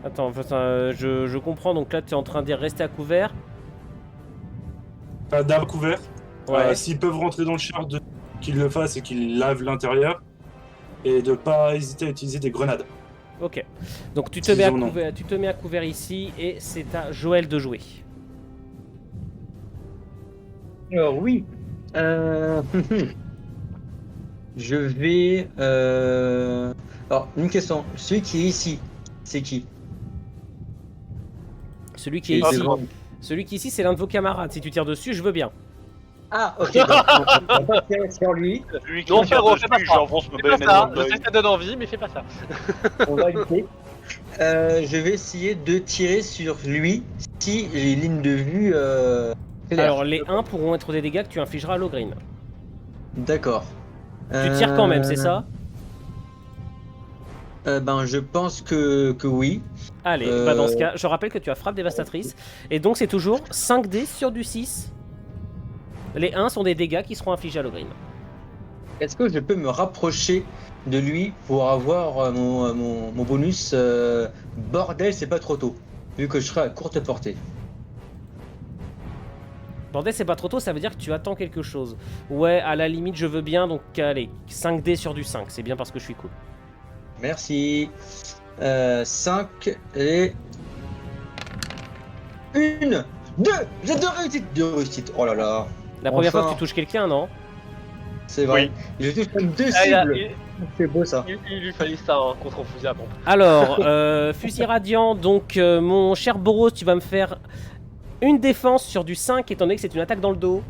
Attends, je comprends, donc là tu es en train de dire rester à couvert. Pas d'armes couvert. Ouais. S'ils peuvent rentrer dans le char, qu'ils le fassent et qu'ils lavent l'intérieur. Et de pas hésiter à utiliser des grenades. Ok. Donc tu te mets à couvert ici et c'est à Joël de jouer. Alors oui. Je vais. Alors, une question. Celui qui est ici, c'est qui? Celui qui est Et ici. devant. Celui qui est ici, c'est l'un de vos camarades. Si tu tires dessus, je veux bien. Ah, ok. Donc, on va pas tirer sur lui. Lui qui Non, tire frérot, dessus, fais pas ça. j'enfonce ma Fais pas baïonnette ça, dans le je sais l'œil. que ça donne envie, mais fais pas ça. On va éviter. Je vais essayer de tirer sur lui si les lignes de vue. Claires. Alors les 1 pourront être des dégâts que tu infligeras à l'Ogreen. D'accord. Tu tires quand même, c'est ça? Je pense que oui. Allez, dans ce cas, je rappelle que tu as frappe dévastatrice. Et donc c'est toujours 5 dés sur du 6. Les 1 sont des dégâts qui seront infligés à l'Ogreen. Est-ce que je peux me rapprocher de lui pour avoir mon bonus bordel, c'est pas trop tôt, vu que je serai à courte portée. Bordel, c'est pas trop tôt, ça veut dire que tu attends quelque chose. Ouais, à la limite, je veux bien, donc allez, 5 dés sur du 5, c'est bien parce que je suis cool. Merci. 5 et... 1, 2. J'ai 2 réussites. 2 réussites. Oh là là. La première Enfin. fois que tu touches quelqu'un, non? C'est vrai. Je touche comme 2 Ah, cibles. C'est beau ça. Il lui fallait ça contre un fusil à pompe. Alors, fusil radiant, donc mon cher Boros, tu vas me faire une défense sur du 5 étant donné que c'est une attaque dans le dos.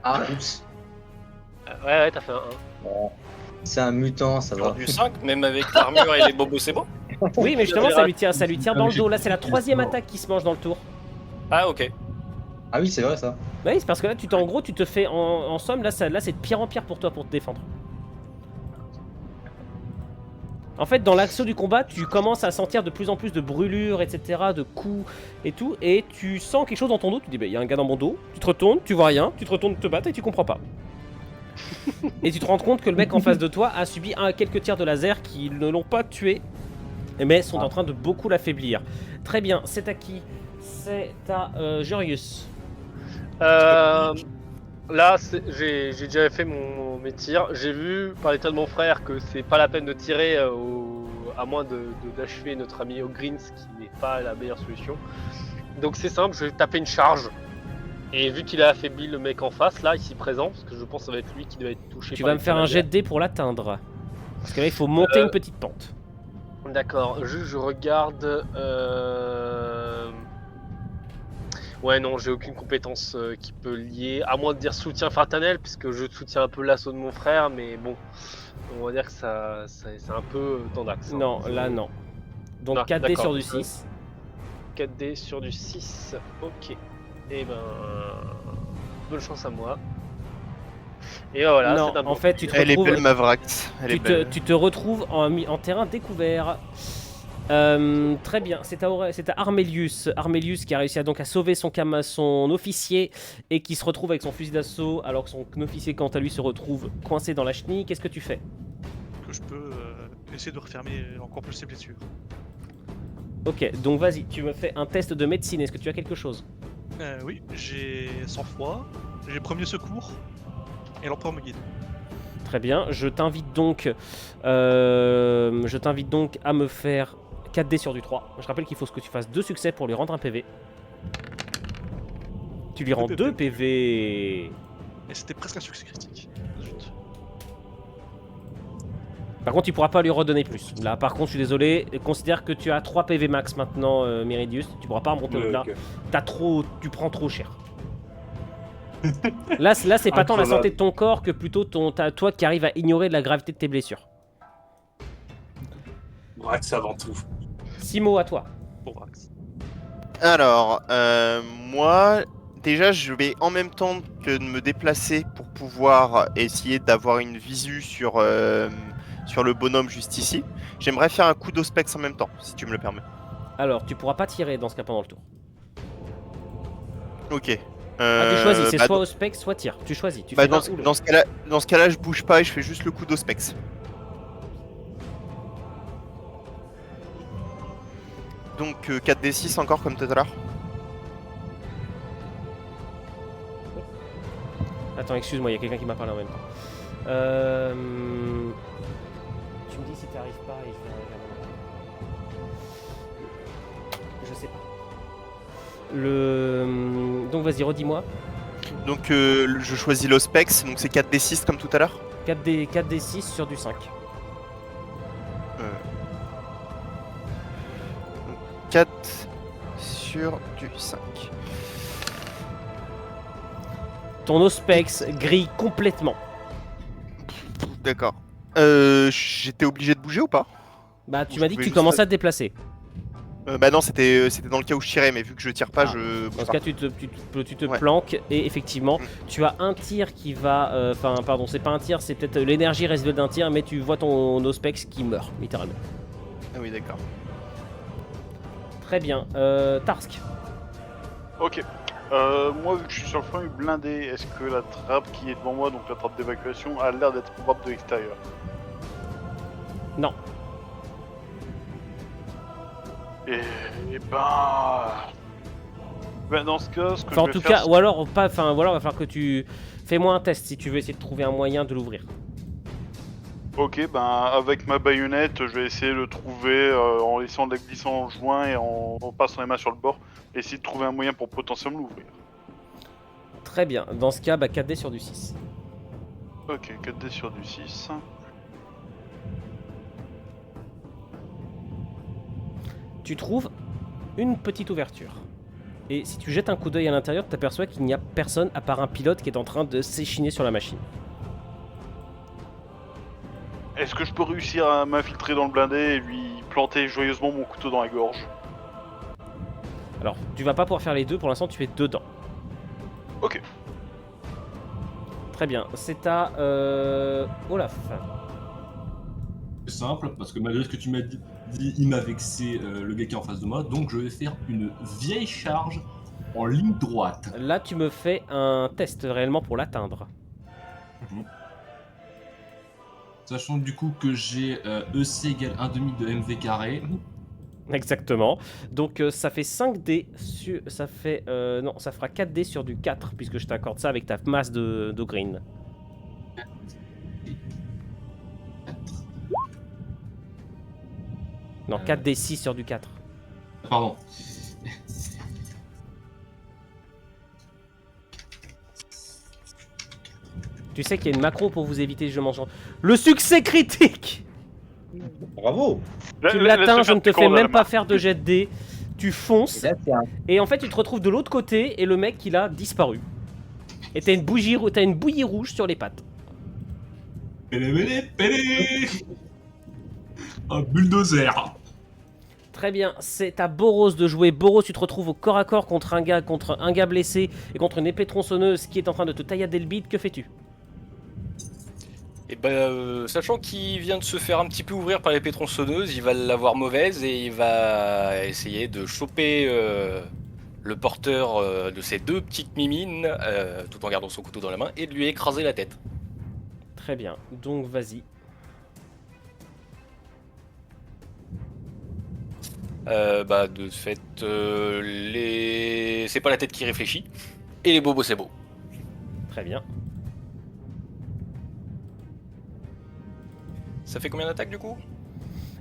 Ah, oups. Ouais, t'as fait un 1. C'est un mutant, ça Sur va. du 5, même avec l'armure et les bobos, c'est bon? Oui, mais justement, ça lui tire dans le dos. Là, c'est la 3e attaque qui se mange dans le tour. Ah, ok. Ah oui, c'est vrai ça. Bah oui, c'est parce que là, en gros, tu te fais en somme, là, c'est de pire en pire pour toi pour te défendre. En fait, dans l'action du combat, tu commences à sentir de plus en plus de brûlures, etc., de coups et tout, et tu sens quelque chose dans ton dos, tu dis, bah, il y a un gars dans mon dos, tu te retournes, tu vois rien, tu te retournes te battre et tu comprends pas. Et tu te rends compte que le mec en face de toi a subi quelques tirs de laser qui ne l'ont pas tué, mais sont en train de beaucoup l'affaiblir. Très bien, c'est à qui? C'est à Jurius. Là, j'ai déjà fait mes tirs. J'ai vu par l'état de mon frère que c'est pas la peine de tirer à moins d'achever notre ami O'Green, ce qui n'est pas la meilleure solution. Donc c'est simple, je vais taper une charge. Et vu qu'il a affaibli le mec en face, là, ici présent, parce que je pense que ça va être lui qui doit être touché. Tu par vas les me faire un tirs jet de dés pour l'atteindre. Parce que là, il faut monter une petite pente. D'accord, je regarde. Ouais, non, j'ai aucune compétence qui peut lier, à moins de dire soutien fraternel, puisque je soutiens un peu l'assaut de mon frère, mais bon, on va dire que c'est un peu tendax. Hein. Non, là, non. Donc Ah, 4 dés d'accord. sur du 6. 4D sur du 6, ok. Et ben, bonne chance à moi. Et voilà, Non, c'est un en fait, tu te Elle est retrouves... belle, Mavrax. Elle est belle. Tu te retrouves en terrain découvert. Très bien, c'est à Armelius. Armelius qui a réussi donc à sauver son officier et qui se retrouve avec son fusil d'assaut alors que son officier quant à lui se retrouve coincé dans la chenille. Qu'est-ce que tu fais? Que je peux essayer de refermer encore plus ses blessures. Ok, donc vas-y, tu me fais un test de médecine. Est-ce que tu as quelque chose? Oui, j'ai sang-froid, j'ai premier secours, et l'empereur me guide. Très bien, je t'invite donc à me faire 4 dés sur du 3. Je rappelle qu'il faut que tu fasses 2 succès pour lui rendre un PV. Tu lui rends 2 PV. Et c'était presque un succès critique. Zut. Par contre, tu pourras pas lui redonner plus. Là, par contre, je suis désolé. Considère que tu as 3 PV max maintenant, Meridius. Tu pourras pas remonter au-delà. Ok. Tu prends trop cher. Là c'est pas tant la santé de ton corps que plutôt toi qui arrives à ignorer la gravité de tes blessures. Brax avant tout. Simo, à toi. Pour Brax. Alors, moi, déjà, je vais en même temps que de me déplacer pour pouvoir essayer d'avoir une visu sur le bonhomme juste ici. J'aimerais faire un coup d'Ospex en même temps, si tu me le permets. Alors, tu pourras pas tirer dans ce cas pendant le tour. Ok. Tu choisis, c'est bah, soit Auspex, soit tir. Tu choisis. Tu bah, fais dans, l'un ce, ou l'autre. dans ce cas-là, je bouge pas et je fais juste le coup d'Ospex. Donc 4d6 encore comme tout à l'heure. Attends, excuse-moi, il y a quelqu'un qui m'a parlé en même temps. Tu me dis si tu arrives pas et je vais Je sais pas. Donc vas-y, redis-moi. Donc je choisis l'Ospex, donc c'est 4d6 comme tout à l'heure. 4d6 sur du 5. 4 sur du 5. Ton Auspex grille complètement. D'accord. J'étais obligé de bouger ou pas? Bah, tu Ou m'as je dit que pouvais tu juste commençais à te déplacer. Bah non, c'était dans le cas où je tirais, mais vu que je tire pas, Ah, je Dans bouge ce pas. cas, tu te Ouais. planques et effectivement, Mm. tu as un tir qui va. Enfin, pardon, c'est pas un tir, c'est peut-être l'énergie résiduelle d'un tir, mais tu vois ton Auspex qui meurt, littéralement. Ah oui, d'accord. Très bien. Tarsk. Ok. Moi, vu que je suis sur le flanc blindé, est-ce que la trappe qui est devant moi, donc la trappe d'évacuation, a l'air d'être probable de l'extérieur? Non. Et ben dans ce cas, ce que Enfin, en je tout vais faire, cas, ou alors, pas, enfin, voilà, va falloir que tu. Fais-moi un test si tu veux essayer de trouver un moyen de l'ouvrir. ok, ben avec ma baïonnette, je vais essayer de le trouver en laissant de la glisser en joint et en passant les mains sur le bord, essayer de trouver un moyen pour potentiellement l'ouvrir. Très bien. Dans ce cas, bah, 4D sur du 6. Ok, 4D sur du 6. Tu trouves une petite ouverture. Et si tu jettes un coup d'œil à l'intérieur, tu t'aperçois qu'il n'y a personne à part un pilote qui est en train de s'échiner sur la machine. Est-ce que je peux réussir à m'infiltrer dans le blindé et lui planter joyeusement mon couteau dans la gorge? Alors, tu vas pas pouvoir faire les deux, pour l'instant tu es dedans. Ok. Très bien, c'est à Olaf. C'est simple, parce que malgré ce que tu m'as dit, il m'a vexé le gars qui est en face de moi, donc je vais faire une vieille charge en ligne droite. Là, tu me fais un test réellement pour l'atteindre. Sachant du coup que j'ai EC égale 1,5 de MV carré. Exactement. Donc ça fait 5D sur... Ça fait... non, ça fera 4D sur du 4, puisque je t'accorde ça avec ta masse de green. Non, 4D6 sur du 4. Pardon. Tu sais qu'il y a une macro pour vous éviter je mange. Le succès critique! Bravo. Tu l'atteins, je ne te fais même pas faire de jet de dés. Tu fonces, Et là, c'est un- et en fait tu te retrouves de l'autre côté, et le mec il a disparu. Et t'as une bouillie rouge sur les pattes. Pélé. Un bulldozer. Très bien, c'est à Boros de jouer. Boros, tu te retrouves au corps à corps contre un gars blessé et contre une épée tronçonneuse qui est en train de te taillader le bide. Que fais-tu? Et sachant qu'il vient de se faire un petit peu ouvrir par l'épée tronçonneuse, il va l'avoir mauvaise et il va essayer de choper le porteur de ces deux petites mimines, tout en gardant son couteau dans la main, et de lui écraser la tête. Très bien, donc vas-y. De fait, c'est pas la tête qui réfléchit, et les bobos c'est beau. Très bien. Ça fait combien d'attaques du coup?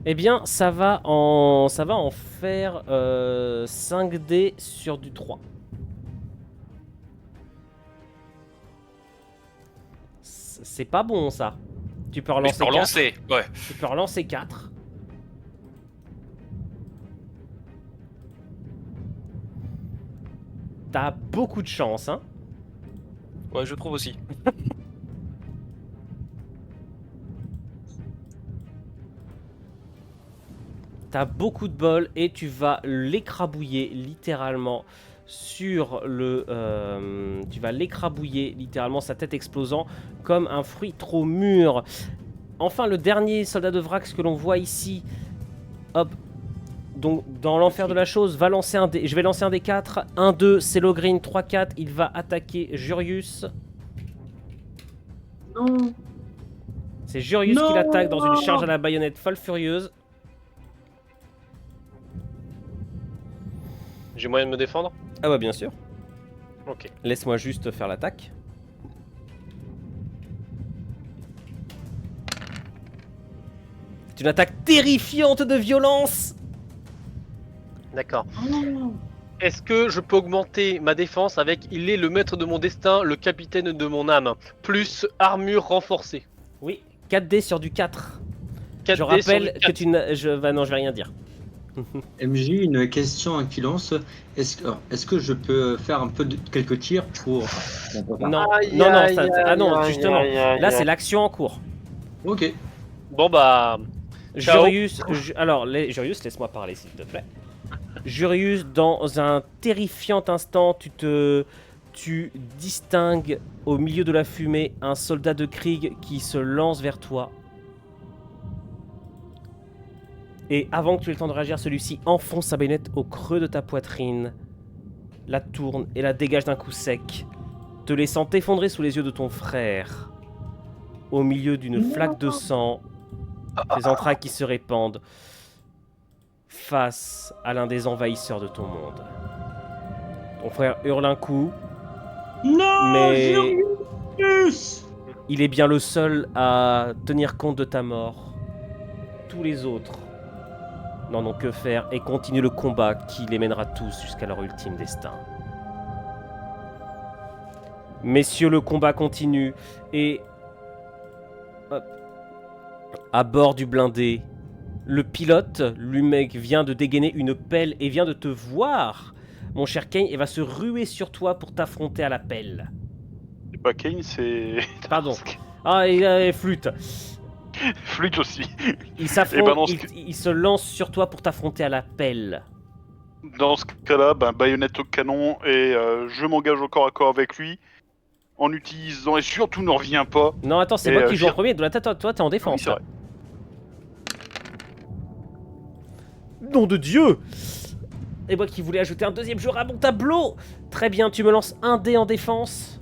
Eh bien, ça va en faire 5D sur du 3. C'est pas bon ça. Tu peux Mais je relancer peux 4. relancer, ouais. Tu peux relancer 4. T'as beaucoup de chance, hein. Ouais, je trouve aussi. T'as beaucoup de bol et tu vas l'écrabouiller littéralement sur le... tu vas l'écrabouiller littéralement, sa tête explosant comme un fruit trop mûr. Enfin, le dernier soldat de Vrax que l'on voit ici, hop, donc dans l'enfer de la chose, va lancer un dé. Je vais lancer un des 4. 1, 2, c'est Logreen. 3, 4, il va attaquer Jurius. Non. C'est Jurius qui l'attaque dans une charge à la baïonnette folle furieuse. J'ai moyen de me défendre? Ah bah bien sûr. Ok. Laisse-moi juste faire l'attaque. C'est une attaque terrifiante de violence. D'accord. Oh. Est-ce que je peux augmenter ma défense avec il est le maître de mon destin, le capitaine de mon âme, plus armure renforcée? Oui, 4D sur du 4. 4D Je rappelle sur du que 4. tu n'as... Bah non, je vais rien dire. MJ, une question qui lance. Est-ce que je peux faire un peu de quelques tirs pour. Non, Aïe, non, aïe, ça- ah non, aïe, justement. aïe, aïe, Là, aïe. c'est l'action en cours. Ok. Bon bah... Ciao. Jurius, Jurius, laisse-moi parler s'il te plaît. Jurius, dans un terrifiant instant, tu distingues au milieu de la fumée un soldat de Krieg qui se lance vers toi. Et avant que tu aies le temps de réagir, celui-ci enfonce sa baïonnette au creux de ta poitrine, la tourne et la dégage d'un coup sec, te laissant t'effondrer sous les yeux de ton frère, au milieu d'une flaque de sang, tes entrailles qui se répandent, face à l'un des envahisseurs de ton monde. Ton frère hurle un coup, Non, mais Jurius! il est bien le seul à tenir compte de ta mort. Tous les autres n'en ont que faire et continuent le combat qui les mènera tous jusqu'à leur ultime destin. Messieurs, le combat continue et... hop. À bord du blindé, le pilote, Lumek, vient de dégainer une pelle et vient de te voir, mon cher Kane, et va se ruer sur toi pour t'affronter à la pelle. C'est pas Kane, c'est. Pardon. Ah, il flûte. Flûte aussi. Il s'affronte, Eh ben, dans ce il se lance sur toi pour t'affronter à la pelle. Dans ce cas-là, baïonnette au canon et je m'engage au corps à corps avec lui en utilisant et surtout ne reviens pas. Non, attends, c'est Et, moi qui joue en Vir- premier. Toi, t'es en Oui, défense. c'est vrai. Nom de Dieu! Et moi qui voulais ajouter un deuxième joueur à mon tableau! Très bien, tu me lances un dé en défense.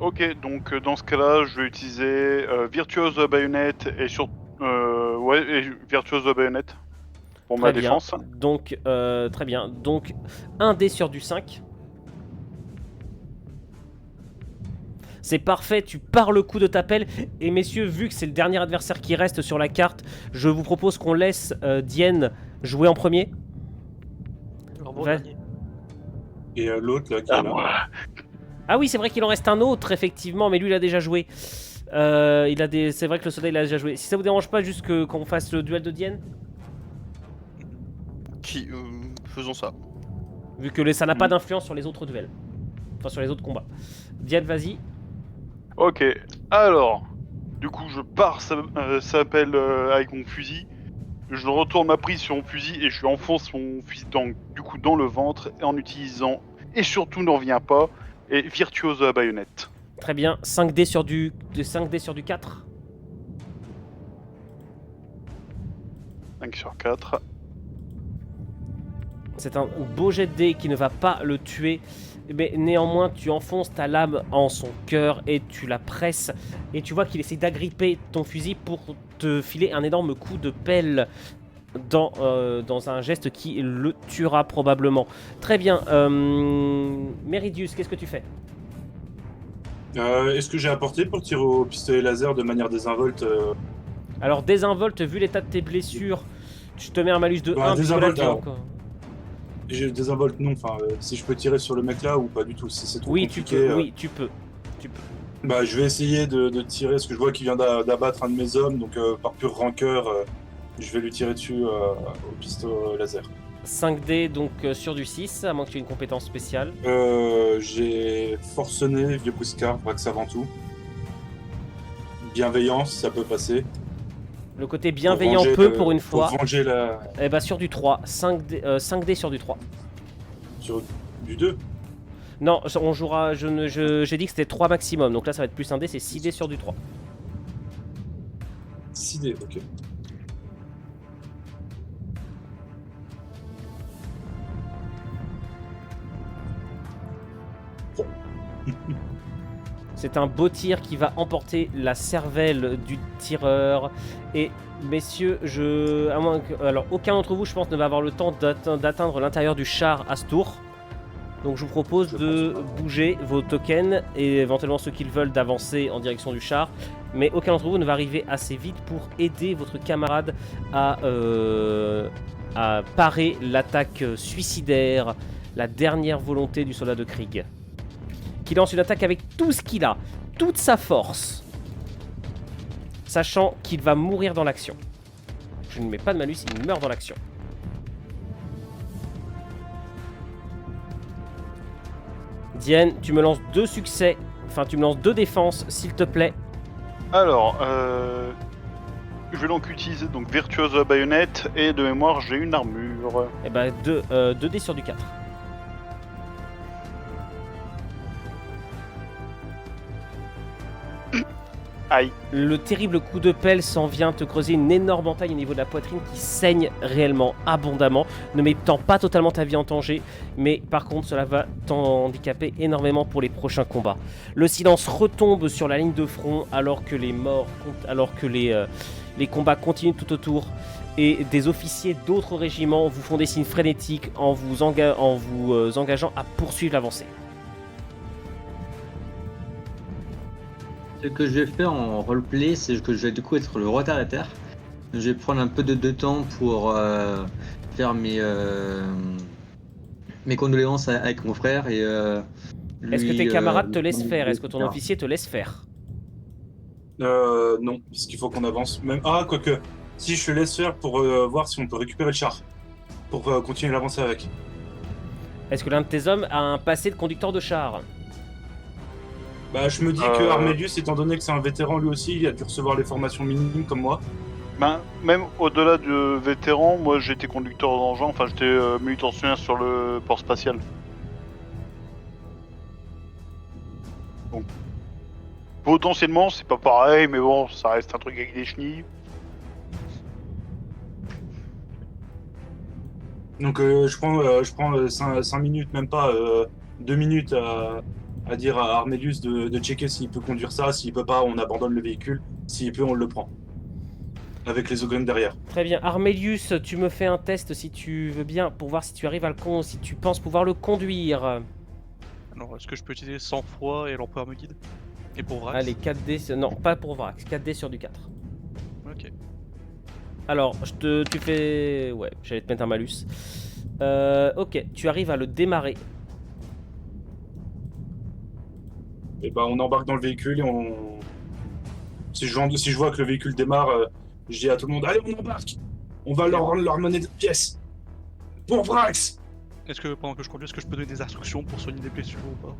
Ok, donc dans ce cas-là, je vais utiliser Virtuose baïonnette et Virtuose baïonnette pour ma Très bien. défense. Donc, très bien. Donc, un dé sur du 5. C'est parfait, tu pars le coup de ta pelle. Et messieurs, vu que c'est le dernier adversaire qui reste sur la carte, je vous propose qu'on laisse Dienne jouer en premier. Alors, bon, Va- dernier. Et l'autre là qui Ah, est là. moi. Ah oui, c'est vrai qu'il en reste un autre, effectivement, mais lui, il a déjà joué. C'est vrai que le soldat, il a déjà joué. Si ça vous dérange pas, juste qu'on fasse le duel de Dienne, Faisons ça. vu que ça n'a pas d'influence sur les autres duels. Enfin, sur les autres combats. Dienne, vas-y. Ok, alors, du coup, je pars, ça s'appelle avec mon fusil. Je retourne ma prise sur mon fusil et je lui enfonce mon fusil dans le ventre en utilisant et surtout ne reviens pas et virtuose de la baïonnette. Très bien. 5D sur du 4. 5 sur 4. C'est un beau jet de dés qui ne va pas le tuer. Mais néanmoins, tu enfonces ta lame en son cœur et tu la presses. Et tu vois qu'il essaie d'agripper ton fusil pour te filer un énorme coup de pelle dans un geste qui le tuera probablement. Très bien. Meridius, qu'est-ce que tu fais? Est-ce que j'ai apporté pour tirer au pistolet laser de manière désinvolte Alors, désinvolte, vu l'état de tes blessures, tu te mets un malus de Bah, 1. désinvolte, alors. J'ai désinvolte non, enfin si je peux tirer sur le mec là ou pas du tout, si c'est trop Oui, tu compliqué. peux. Oui, tu peux. Bah je vais essayer de tirer parce que je vois qu'il vient d'abattre un de mes hommes, donc par pure rancœur, je vais lui tirer dessus au pistolet laser. 5D, donc sur du 6, à moins que tu aies une compétence spéciale. J'ai forcené, vieux Briscard, Vrax avant tout. Bienveillance, ça peut passer. Le côté bienveillant venger peut pour une fois. Pour venger la... Eh bah sur du 3, 5D sur du 3. Sur du 2. Non, on jouera, j'ai dit que c'était 3 maximum, donc là ça va être plus un dé, c'est 6D sur du 3. 6D, ok. C'est un beau tir qui va emporter la cervelle du tireur. Et messieurs, à moins que, alors aucun d'entre vous, je pense, ne va avoir le temps d'atteindre l'intérieur du char à ce tour. Donc je vous propose de bouger vos tokens et éventuellement ceux qui le veulent d'avancer en direction du char. Mais aucun d'entre vous ne va arriver assez vite pour aider votre camarade à parer l'attaque suicidaire, la dernière volonté du soldat de Krieg. Qui lance une attaque avec tout ce qu'il a, toute sa force, sachant qu'il va mourir dans l'action. Je ne mets pas de malus, il meurt dans l'action. Diane, tu me lances 2 succès, enfin tu me lances 2 défenses, s'il te plaît. Alors, je vais donc utiliser donc Virtuose Baïonnette et de mémoire j'ai une armure. Et bah 2 dés sur du 4. Aïe. Le terrible coup de pelle s'en vient te creuser une énorme entaille au niveau de la poitrine qui saigne réellement abondamment, ne mettant pas totalement ta vie en danger, mais par contre cela va t'handicaper énormément pour les prochains combats. Le silence retombe sur la ligne de front alors que les combats continuent tout autour et des officiers d'autres régiments vous font des signes frénétiques en vous engageant à poursuivre l'avancée. Ce que je vais faire en roleplay, c'est que je vais du coup être le retardataire. Je vais prendre un peu de temps pour faire mes condoléances avec mon frère et Est-ce que tes camarades te laissent faire? Est-ce que ton officier te laisse faire? Non, parce qu'il faut qu'on avance. Même... Ah, quoique, si je le laisse faire pour voir si on peut récupérer le char, pour continuer l'avancer avec. Est-ce que l'un de tes hommes a un passé de conducteur de char? Bah, je me dis que Armelius, étant donné que c'est un vétéran lui aussi, il a dû recevoir les formations minimes comme moi. Ben, même au-delà de vétéran, moi j'étais conducteur d'engin, enfin j'étais manutentionnaire sur le port spatial. Donc, potentiellement c'est pas pareil, mais bon, ça reste un truc avec des chenilles. Donc je prends 5 minutes, même pas 2 minutes à dire à Armelius de checker s'il peut conduire ça, s'il peut pas, on abandonne le véhicule, s'il peut, on le prend. Avec les Ogren derrière. Très bien. Armelius, tu me fais un test si tu veux bien pour voir si tu arrives à si tu penses pouvoir le conduire. Alors, est-ce que je peux utiliser sang-froid et l'empereur me guide? Et pour Vrax? Allez, 4D, non, pas pour Vrax, 4D sur du 4. Ok. Alors, tu fais... Ouais, j'allais te mettre un malus. Ok, tu arrives à le démarrer. Et bah on embarque dans le véhicule et on... Si je vois que le véhicule démarre, je dis à tout le monde, allez on embarque. On va leur mener des pièces. Pour Vrax. Est-ce que pendant que je conduis, est-ce que je peux donner des instructions pour soigner des blessures ou pas?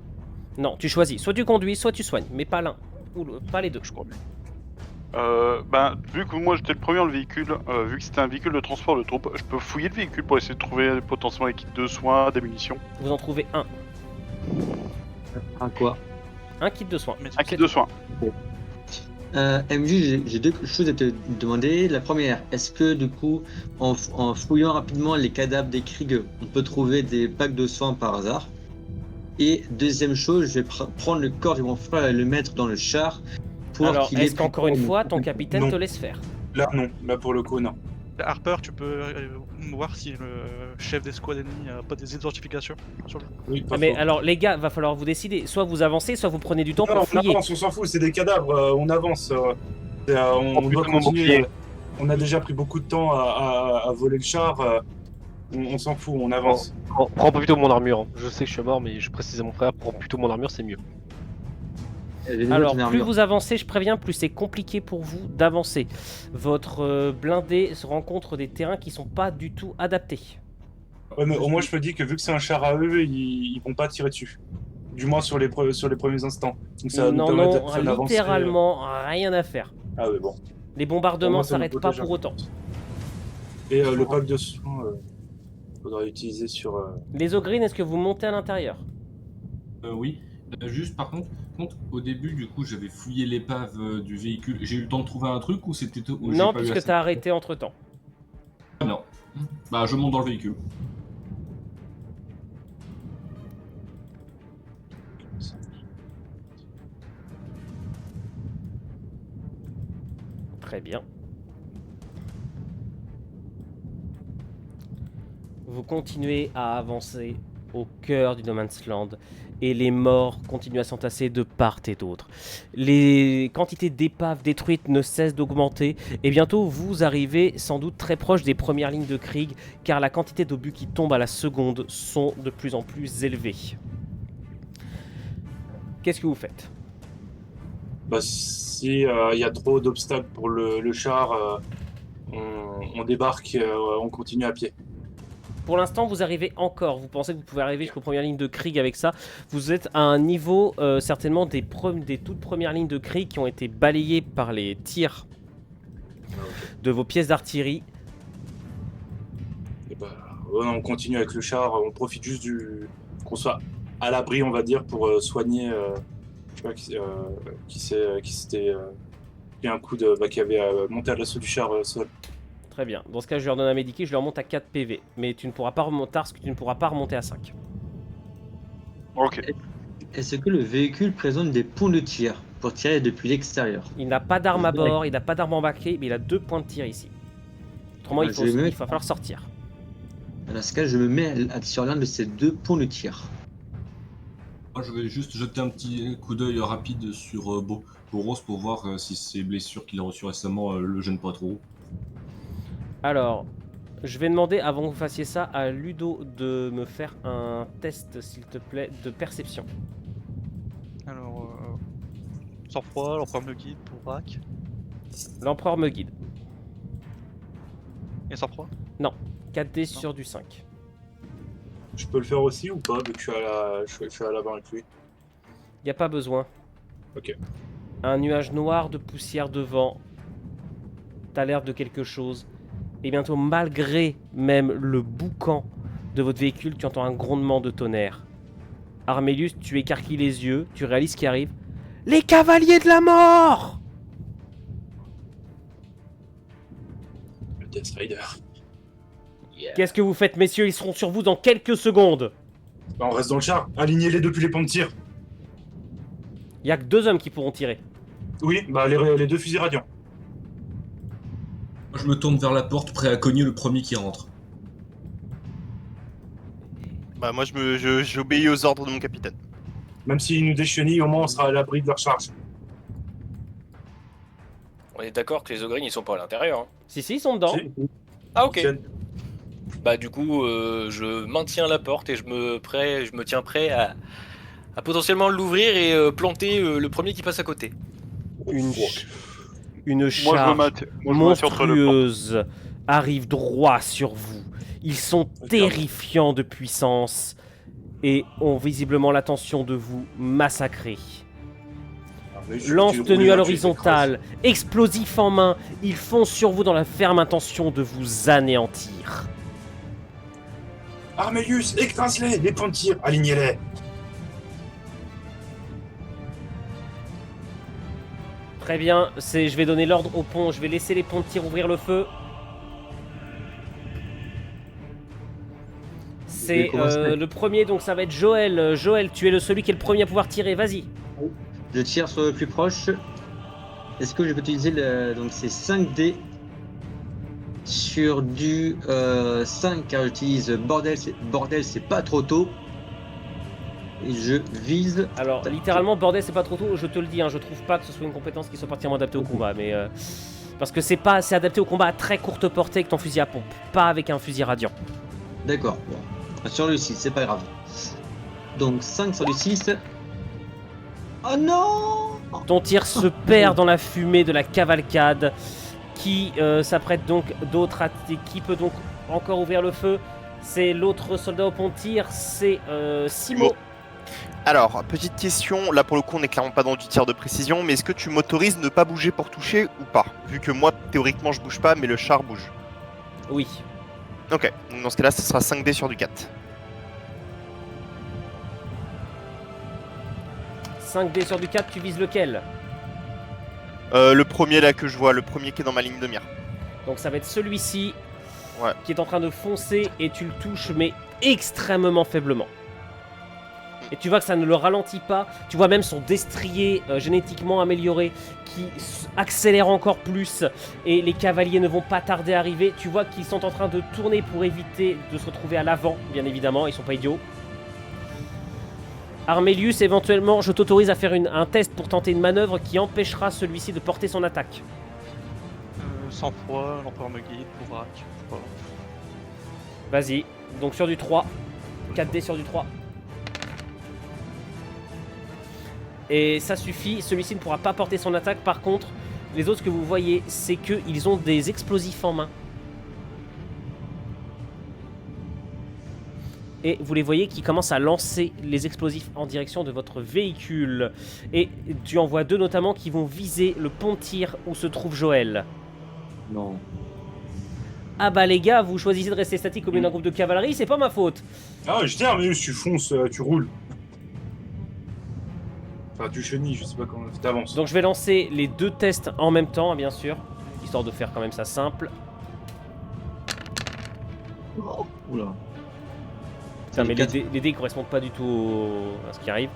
Non, tu choisis. Soit tu conduis, soit tu soignes. Mais pas l'un. Ou pas les deux. Je crois bien. Ben, vu que moi j'étais le premier dans le véhicule, vu que c'était un véhicule de transport de troupes, je peux fouiller le véhicule pour essayer de trouver potentiellement des kits de soins, des munitions. Vous en trouvez un. Un quoi? Un kit de soins. Un kit de soins. MJ, j'ai 2 choses à te demander. La première, est-ce que du coup, en fouillant rapidement les cadavres des Krieg, on peut trouver des packs de soins par hasard? Et deuxième chose, je vais prendre le corps de mon frère et le mettre dans le char. Alors, est-ce qu'encore une fois, ton capitaine te laisse faire? Là non, là pour le coup non. Harper, tu peux voir si le chef d'escouade ennemi a pas des identifications sur le... Oui, pas Mais faux. alors, les gars, va falloir vous décider. Soit vous avancez, soit vous prenez du temps Non, pour on fouiller. avance, on s'en fout, c'est des cadavres, on avance. On doit putain, mon continuer. bouclier. On a déjà pris beaucoup de temps à voler le char. On s'en fout, on avance. Prends plutôt mon armure. Hein. Je sais que je suis mort, mais je précise à mon frère, prends plutôt mon armure, c'est mieux. Alors, plus vous avancez, je préviens, plus c'est compliqué pour vous d'avancer. Votre blindé se rencontre des terrains qui sont pas du tout adaptés. Ouais, mais au moins je me dis que vu que c'est un char à eux, ils vont pas tirer dessus. Du moins sur les premiers instants. Donc ça va nous Non, permettre non, d'être en avancée. littéralement rien à faire. Ah oui, bon. Les Pour bombardements moi, ça nous s'arrêtent pas protège pour un autant. peu. Et le pack de soins, faudra utiliser sur. Les Ogrines, est-ce que vous montez à l'intérieur? Oui. Juste par contre, au début, du coup, j'avais fouillé l'épave du véhicule. J'ai eu le temps de trouver un truc ou c'était tout ou j'ai Non, pas eu puisque assez t'as arrêté entre temps. Ah, non. Bah, je monte dans le véhicule. Très bien. Vous continuez à avancer au cœur du No Man's Land et les morts continuent à s'entasser de part et d'autre. Les quantités d'épaves détruites ne cessent d'augmenter et bientôt vous arrivez sans doute très proche des premières lignes de Krieg car la quantité d'obus qui tombent à la seconde sont de plus en plus élevées. Qu'est-ce que vous faites? Bah, si il y a trop d'obstacles pour le char, on débarque, on continue à pied. Pour l'instant, vous arrivez encore. Vous pensez que vous pouvez arriver jusqu'aux premières lignes de Krieg avec ça. Vous êtes à un niveau certainement des toutes premières lignes de Krieg qui ont été balayées par les tirs de vos pièces d'artillerie. Et bah, on continue avec le char, on profite juste qu'on soit à l'abri, on va dire, pour soigner. Je sais pas qui s'était pris un coup qui avait monté à l'assaut du char sol. Très bien. Dans ce cas, je leur donne un médikit, je leur monte à 4 PV. Mais tu ne pourras pas remonter, tu ne pourras pas remonter à 5. Ok. Est-ce que le véhicule présente des points de tir pour tirer depuis l'extérieur? Il n'a pas d'arme à bord, il n'a pas d'arme embarquée, mais il a 2 points de tir ici. Autrement, il va falloir sortir. Dans ce cas, je me mets sur l'un de ces 2 points de tir. Moi, je vais juste jeter un petit coup d'œil rapide sur Boros pour voir si ses blessures qu'il a reçues récemment le gênent pas trop. Alors, je vais demander, avant que vous fassiez ça, à Ludo de me faire un test, s'il te plaît, de perception. Alors, sang-froid, l'empereur me guide pour Braque. L'empereur me guide. Et sang-froid? 4D sur du 5. Je peux le faire aussi ou pas, vu que je suis à l'avant avec lui? Il n'y a pas besoin. Ok. Un nuage noir de poussière devant. T'as l'air de quelque chose. Et bientôt, malgré même le boucan de votre véhicule, tu entends un grondement de tonnerre. Armelius, tu écarquilles les yeux, tu réalises ce qui arrive. Les cavaliers de la mort! Le Death Rider. Qu'est-ce que vous faites, messieurs? Ils seront sur vous dans quelques secondes. Bah, on reste dans le char, alignez-les depuis les ponts de tir. Il n'y a que 2 hommes qui pourront tirer. Oui, bah les 2 fusils radiants. Moi, je me tourne vers la porte, prêt à cogner le premier qui rentre. Bah moi j'obéis aux ordres de mon capitaine. Même s'ils nous déchenillent, au moins on sera à l'abri de leur charge. On est d'accord que les Ogrines ils sont pas à l'intérieur. Hein. Si, ils sont dedans. Si. Ah ok. Tiens. Bah du coup je maintiens la porte et je me tiens prêt à potentiellement l'ouvrir et planter le premier qui passe à côté. Une charge Moi je me maintiens entre deux portes. monstrueuse arrive droit sur vous. Ils sont terrifiants de puissance et ont visiblement l'intention de vous massacrer. Lance tenue à l'horizontale, explosif en main, ils foncent sur vous dans la ferme intention de vous anéantir. Armelius, écrase-les, les ponts de tir, alignez-les. Très bien, je vais donner l'ordre au pont, je vais laisser les ponts de tir ouvrir le feu. C'est le premier, donc ça va être Joël. Joël, tu es celui qui est le premier à pouvoir tirer, vas-y. Je tire sur le plus proche. Est-ce que je peux utiliser donc c'est 5D sur du 5 car j'utilise bordel c'est pas trop tôt. Et je vise. Alors littéralement bordel c'est pas trop tôt, je te le dis, hein, je trouve pas que ce soit une compétence qui soit particulièrement adaptée au combat, mais parce que c'est adapté au combat à très courte portée avec ton fusil à pompe, pas avec un fusil radiant. D'accord, bon. Sur le 6, c'est pas grave. Donc 5 sur le 6. Oh non! Ton tir se perd dans la fumée de la cavalcade qui s'apprête donc qui peut donc encore ouvrir le feu. C'est l'autre soldat au pont de tir, c'est Simo. Alors, petite question, là pour le coup on n'est clairement pas dans du tir de précision, mais est-ce que tu m'autorises ne pas bouger pour toucher ou pas? Vu que moi, théoriquement, je bouge pas, mais le char bouge. Oui. Ok, donc dans ce cas-là, ce sera 5 dés sur du 4. 5 dés sur du 4, tu vises lequel? Le premier là que je vois, le premier qui est dans ma ligne de mire. Donc ça va être celui-ci Ouais. qui est en train de foncer et tu le touches mais extrêmement faiblement. Et tu vois que ça ne le ralentit pas. Tu vois même son destrier génétiquement amélioré qui accélère encore plus. Et les cavaliers ne vont pas tarder à arriver. Tu vois qu'ils sont en train de tourner pour éviter de se retrouver à l'avant, bien évidemment. Ils sont pas idiots. Armelius, éventuellement, je t'autorise à faire un test pour tenter une manœuvre qui empêchera celui-ci de porter son attaque. Sang-froid, l'empereur me guide, Ouvrac. Vas-y. Donc sur du 3. 4D sur du 3. Et ça suffit, celui-ci ne pourra pas porter son attaque. Par contre, les autres que vous voyez, c'est qu'ils ont des explosifs en main. Et vous les voyez qui commencent à lancer les explosifs en direction de votre véhicule. Et tu en vois 2 notamment qui vont viser le pont de tir où se trouve Joël. Non. Ah bah les gars, vous choisissez de rester statique au milieu d'un groupe de cavalerie, c'est pas ma faute. Ah, je dis, mais tu fonces, tu roules. Enfin, tu chenilles, je sais pas comment t'avances. Donc je vais lancer les 2 tests en même temps, bien sûr, histoire de faire quand même ça simple. Oula. Putain, mais les dés correspondent pas du tout à ce qui arrive.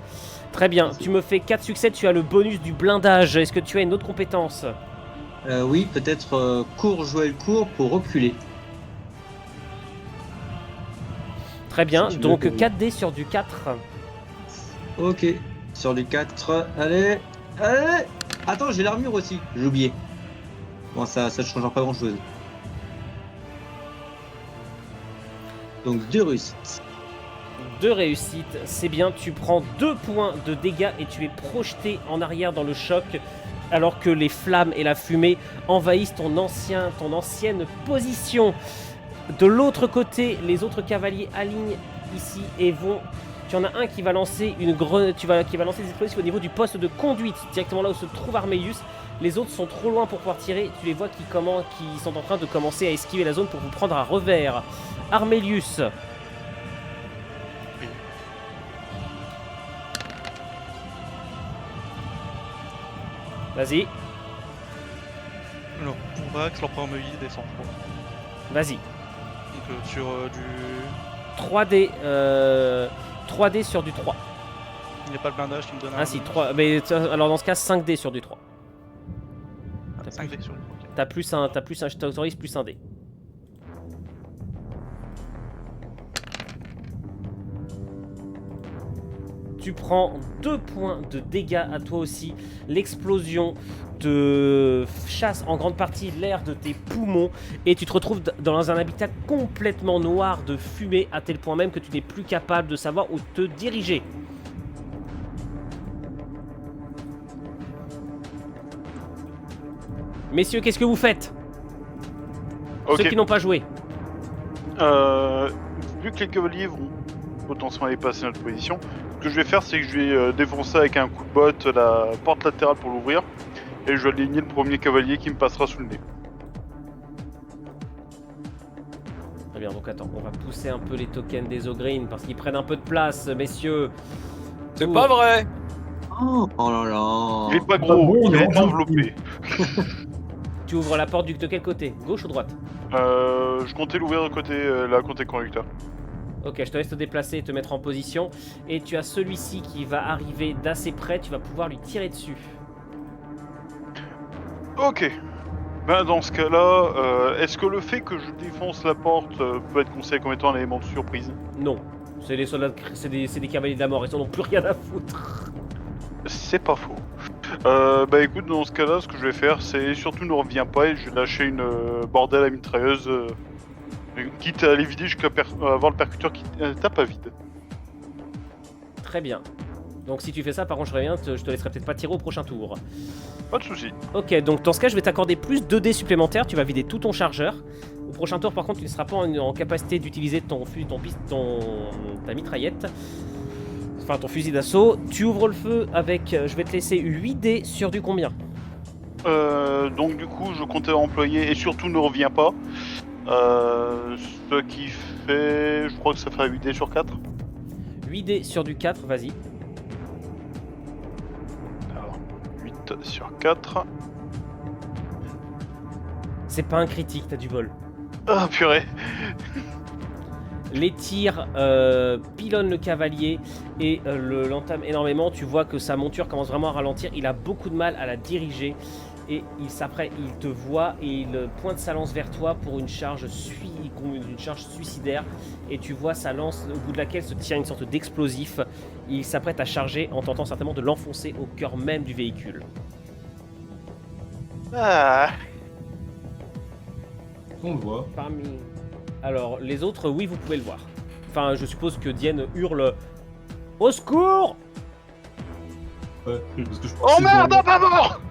Très bien, tu me fais 4 succès, tu as le bonus du blindage. Est-ce que tu as une autre compétence? Oui, peut-être cours, Joël, cours pour reculer. Très bien, Si tu donc veux, oui. 4D sur du 4. Ok, sur les 4. Allez, allez. Attends, j'ai l'armure aussi, j'ai oublié. Bon, ça ne changera pas grand-chose. Donc 2 réussites. 2 réussites, c'est bien, tu prends 2 points de dégâts et tu es projeté en arrière dans le choc alors que les flammes et la fumée envahissent ton ancienne position. De l'autre côté, les autres cavaliers alignent ici et vont... Tu en as un qui va lancer une grenade, qui va lancer des explosifs au niveau du poste de conduite, directement là où se trouve Armelius. Les autres sont trop loin pour pouvoir tirer, tu les vois qui sont en train de commencer à esquiver la zone pour vous prendre à revers. Armelius. Vas-y, Non, Ouvrac, l'empereur me guide et sang-froid. vas-y. Donc sur du... 3D, 3D sur du 3. Il n'y a pas le blindage qui me donne un... Ah si, 3. Mais alors dans ce cas, 5D sur du 3. 5 dés sur le 3. ok. T'as plus un, je t'autorise plus un dé. Tu prends 2 points de dégâts à toi aussi. L'explosion te chasse en grande partie l'air de tes poumons et tu te retrouves dans un habitat complètement noir de fumée à tel point même que tu n'es plus capable de savoir où te diriger. Messieurs, qu'est-ce que vous faites? Ok. Ceux qui n'ont pas joué. Vu que les cavaliers vont potentiellement aller passer notre position, ce que je vais faire, c'est que je vais défoncer avec un coup de botte la porte latérale pour l'ouvrir, et je vais aligner le premier cavalier qui me passera sous le nez. Très bien, donc attends, on va pousser un peu les tokens des Ogreen parce qu'ils prennent un peu de place, messieurs. C'est pas vrai. Oh là là. Il est pas gros, il est enveloppé. Tu ouvres la porte de quel côté? Gauche ou droite? Je comptais l'ouvrir de côté, côté conducteur. Ok, je te laisse te déplacer et te mettre en position. Et tu as celui-ci qui va arriver d'assez près, tu vas pouvoir lui tirer dessus. Ok. Ben dans ce cas-là, est-ce que le fait que je défonce la porte peut être considéré comme étant un élément de surprise? Non, c'est des soldats, c'est des cavaliers de la mort, ils en ont plus rien à foutre. C'est pas faux. Bah écoute, dans ce cas-là, ce que je vais faire, c'est surtout ne reviens pas et je vais lâcher une bordelle à mitrailleuse, quitte à aller vider jusqu'à avoir le percuteur qui tape à vide. Très bien. Donc si tu fais ça, par contre, je reviens, je te laisserai peut-être pas tirer au prochain tour. Pas de soucis. Ok, donc dans ce cas, je vais t'accorder plus 2 dés supplémentaires, tu vas vider tout ton chargeur. Au prochain tour, par contre, tu ne seras pas en capacité d'utiliser ta mitraillette. Enfin, ton fusil d'assaut. Tu ouvres le feu avec, je vais te laisser 8 dés sur du combien? Donc du coup, je comptais employer et surtout ne reviens pas. Ce qui fait, je crois que ça fait 8 dés sur 4. 8 dés sur du 4, vas-y. Alors, 8 sur 4. C'est pas un critique, t'as du bol. Ah purée. Les tirs pilonnent le cavalier et l'entament énormément. Tu vois que sa monture commence vraiment à ralentir. Il a beaucoup de mal à la diriger et il te voit et il pointe sa lance vers toi pour une charge suicidaire. Et tu vois sa lance au bout de laquelle se tient une sorte d'explosif. Il s'apprête à charger en tentant certainement de l'enfoncer au cœur même du véhicule. Ah. On le voit. Alors, les autres, oui, vous pouvez le voir. Enfin, je suppose que Diane hurle « Au secours !» Ouais, parce que je Oh pensais merde, voir- pas mort.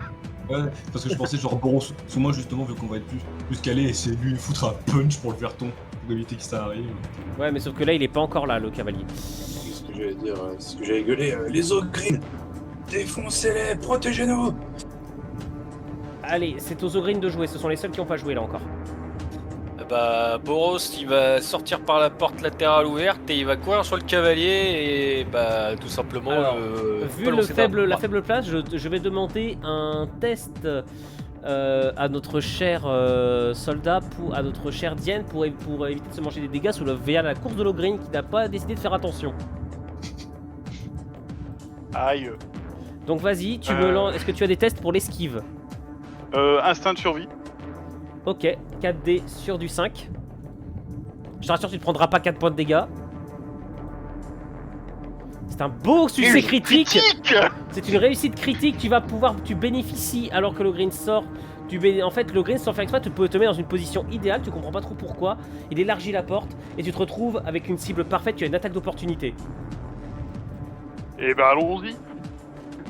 Ouais, parce que je pensais genre Boros sous moi justement, vu qu'on va être plus calé, et c'est lui foutre un punch pour le faire tomber, pour éviter que ça arrive. Ouais, mais sauf que là, il est pas encore là, le cavalier. C'est ce que j'allais dire, c'est ce que j'allais gueuler. Les Ogryn, défoncez-les, protégez-nous. Allez, c'est aux Ogryn de jouer, ce sont les seuls qui n'ont pas joué là encore. Bah, Boros, il va sortir par la porte latérale ouverte et il va courir sur le cavalier et bah, tout simplement. Alors, vu balancer la faible place, je vais demander un test à notre cher soldat, à notre cher Diane, pour éviter de se manger des dégâts via la course de l'Ogryn qui n'a pas décidé de faire attention. Aïe. Donc vas-y, tu me lances. Est-ce que tu as des tests pour l'esquive? Instinct de survie. Ok, 4D sur du 5. Je te rassure, tu ne prendras pas 4 points de dégâts. C'est un beau succès critique. C'est une réussite critique. Tu bénéficies alors que l'Ogryn sort. En fait, l'Ogryn, sans faire exprès, te met dans une position idéale. Tu comprends pas trop pourquoi. Il élargit la porte et tu te retrouves avec une cible parfaite. Tu as une attaque d'opportunité. Et bah allons-y.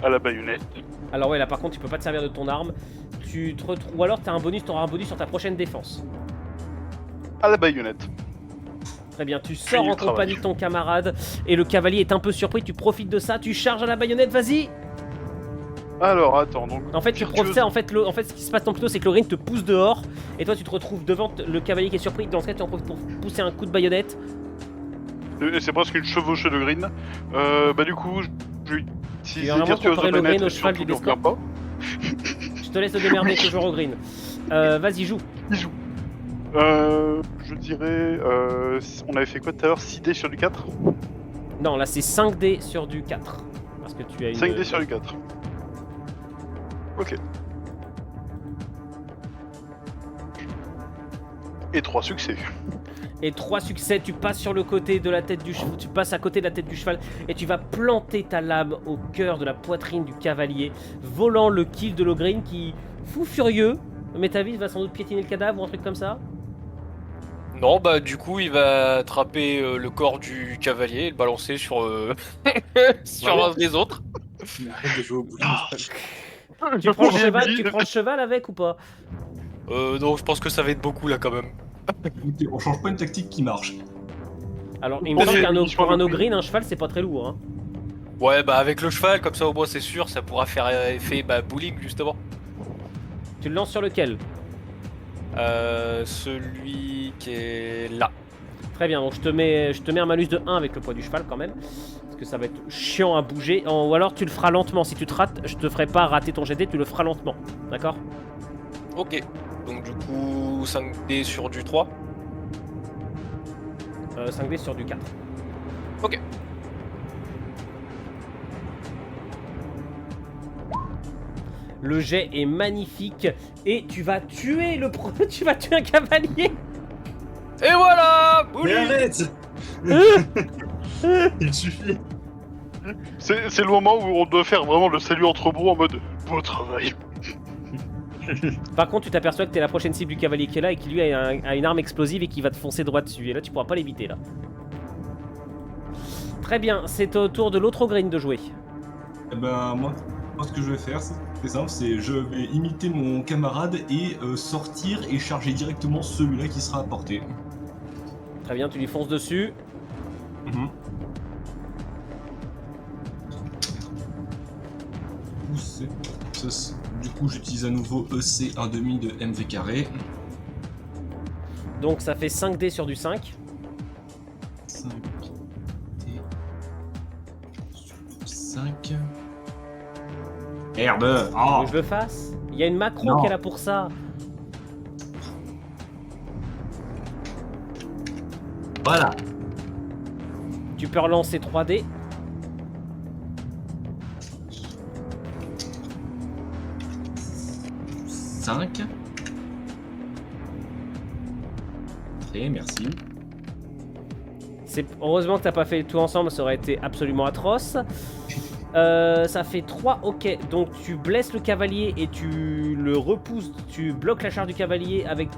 À la baïonnette. Alors ouais, là par contre, tu peux pas te servir de ton arme. Ou alors t'auras un bonus sur ta prochaine défense. À la baïonnette. Très bien, tu sors Fini en le travail. compagnie de ton camarade et le cavalier est un peu surpris, tu profites de ça, tu charges à la baïonnette, vas-y. Alors attends, donc. En fait, ce qui se passe plutôt, c'est que l'Ogryn te pousse dehors et toi tu te retrouves devant le cavalier qui est surpris. Dans ce cas, tu en profites pour pousser un coup de baïonnette. C'est presque une chevauchée de green. Bah du coup, je vais Tu utiliser vas vraiment virtuose comparer de le green planète au et cheval surtout du ne reviens pas. Je te laisse te démerder toujours Ogryn. Vas-y, joue. Je dirais... on avait fait quoi tout à l'heure? 6 dés sur du 4? Non, là c'est 5D sur du 4. Parce que tu as une... 5 dés sur du 4. Ok. Et 3 succès. Et 3 succès, tu passes sur le côté de la tête du cheval, tu passes à côté de la tête du cheval et tu vas planter ta lame au cœur de la poitrine du cavalier, volant le kill de l'Ogryn qui, fou furieux, Métavis va sans doute piétiner le cadavre ou un truc comme ça. Non, bah du coup, il va attraper le corps du cavalier et le balancer sur sur un des autres. Arrête de jouer au bowling. Tu prends le cheval avec ou pas? Non, je pense que ça va être beaucoup là quand même. Écoutez, on change pas une tactique qui marche. Alors, il me semble pour un Ogryn, un cheval c'est pas très lourd. Hein. Ouais, bah avec le cheval, comme ça au moins c'est sûr, ça pourra faire effet bowling justement. Tu le lances sur lequel? Celui qui est là. Très bien, donc je te mets un malus de 1 avec le poids du cheval quand même. Parce que ça va être chiant à bouger. Ou alors tu le feras lentement. Si tu te rates, je te ferai pas rater ton GD, tu le feras lentement. D'accord? Ok. Donc du coup, 5D sur du 3. 5D sur du 4. Ok. Le jet est magnifique et tu vas tuer tu vas tuer un cavalier. Et voilà, Mais arrête. Il suffit. C'est le moment où on doit faire vraiment le salut entre bros en mode beau travail. Par contre, tu t'aperçois que t'es la prochaine cible du cavalier qui est là et qui lui a une arme explosive et qui va te foncer droit dessus. Et là, tu pourras pas l'éviter là. Très bien, c'est au tour de l'autre Ogryn de jouer. Eh ben, moi, ce que je vais faire, c'est simple, c'est je vais imiter mon camarade et sortir et charger directement celui-là qui sera à portée. Très bien, tu lui fonces dessus. du coup j'utilise à nouveau EC 1,5 de MV carré. Donc ça fait 5D sur du 5. 5 D sur 5. Merde. Tu veux que je le fasse? Il y a une macro Non. qui est là pour ça. Voilà. Tu peux relancer 3D. Ok, merci. Heureusement que t'as pas fait tout ensemble, ça aurait été absolument atroce. Ça fait 3, ok. Donc tu blesses le cavalier et tu le repousses, tu bloques la charge du cavalier avec...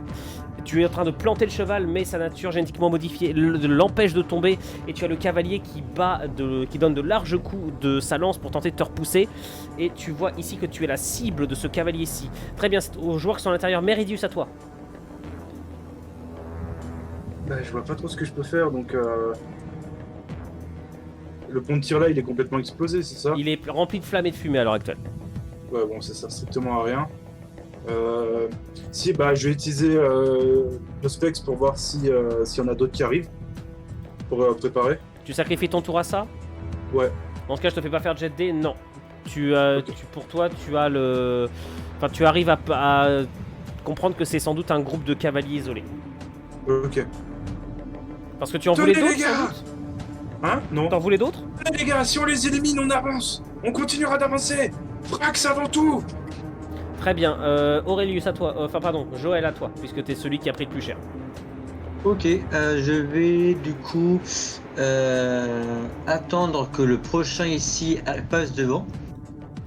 Tu es en train de planter le cheval, mais sa nature génétiquement modifiée l'empêche de tomber. Et tu as le cavalier qui donne de larges coups de sa lance pour tenter de te repousser. Et tu vois ici que tu es la cible de ce cavalier-ci. Très bien, c'est aux joueurs qui sont à l'intérieur. Meridius, à toi. Bah, je vois pas trop ce que je peux faire, donc... Le pont de tir là, il est complètement explosé, c'est ça? Il est rempli de flammes et de fumée à l'heure actuelle. Ouais, bon, ça sert strictement à rien. Si, bah, je vais utiliser le Specs pour voir s'il y en a d'autres qui arrivent. Pour préparer. Tu sacrifies ton tour à ça? Ouais. Dans ce cas, je te fais pas faire jet D, non. Ok. Pour toi, tu as le... Enfin, tu arrives à comprendre que c'est sans doute un groupe de cavaliers isolés. Ok. Parce que tu en Tenez, voulais d'autres, les gars sans doute? Hein? Non. T'en voulais d'autres? Allez, les gars, si on les élimine, on avance. On continuera d'avancer. Frax avant tout. Très bien. Aurelius, à toi. Enfin, pardon, Joël, à toi, puisque t'es celui qui a pris le plus cher. Ok, je vais du coup attendre que le prochain ici passe devant.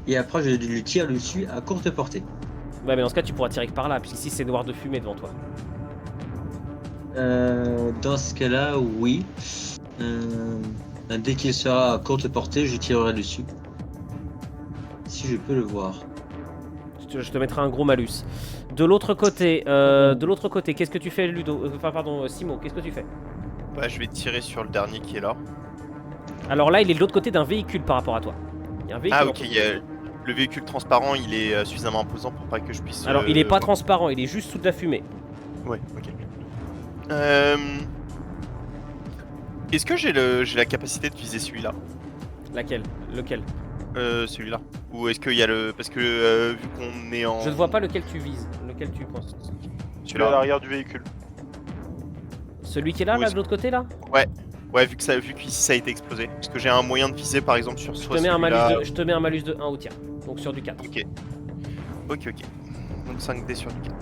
Et après, je lui tire dessus à courte portée. Ouais, mais dans ce cas, tu pourras tirer que par là, puisqu'ici, c'est noir de fumée devant toi. Dans ce cas-là, oui. Dès qu'il sera à courte portée, je tirerai dessus. Si je peux le voir. Je te mettrai un gros malus. De l'autre côté, qu'est-ce que tu fais, Ludo? Enfin, pardon, Simo, qu'est-ce que tu fais? Bah, je vais tirer sur le dernier qui est là. Alors là, il est de l'autre côté d'un véhicule par rapport à toi. Il y a un véhicule. Ah, ok, le véhicule transparent, il est suffisamment imposant pour pas que je puisse. Alors, il est pas voir. transparent, il est juste sous de la fumée. Ouais, ok. Est-ce que j'ai la capacité de viser celui-là? Laquelle? Lequel? Celui-là. Ou est-ce qu'il y a le... Parce que vu qu'on est en... Je ne vois pas lequel tu vises, lequel tu penses. Celui-là à l'arrière du véhicule. Celui qui est là, Oui, là, c'est- de l'autre côté, là? Ouais, vu qu'ici ça a été explosé. Est-ce que j'ai un moyen de viser par exemple sur Je soit te mets un celui-là malus de, je te mets un malus de 1 au tir, donc sur du 4. Ok. Ok. Donc 5D sur du 4.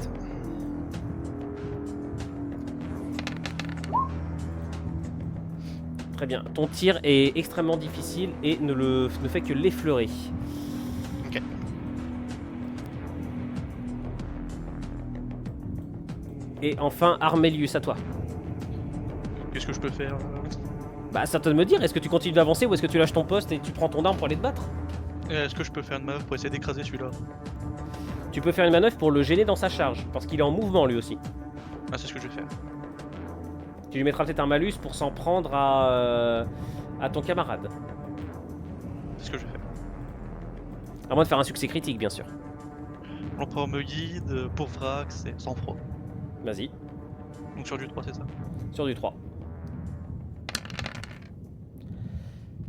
Très bien. Ton tir est extrêmement difficile et ne fait que l'effleurer. Ok. Et enfin, Armelius, à toi. Qu'est-ce que je peux faire Bah, c'est à toi de me dire, est-ce que tu continues d'avancer ou est-ce que tu lâches ton poste et tu prends ton arme pour aller te battre? Est-ce que je peux faire une manœuvre pour essayer d'écraser celui-là? Tu peux faire une manœuvre pour le gêner dans sa charge, parce qu'il est en mouvement lui aussi. Ah, c'est ce que je vais faire. Tu lui mettras peut-être un malus pour s'en prendre à ton camarade. C'est ce que je vais faire. À moins de faire un succès critique, bien sûr. L'empereur me guide, pour Vrax, c'est sans froid. Vas-y, Donc sur du 3, c'est ça. sur du 3.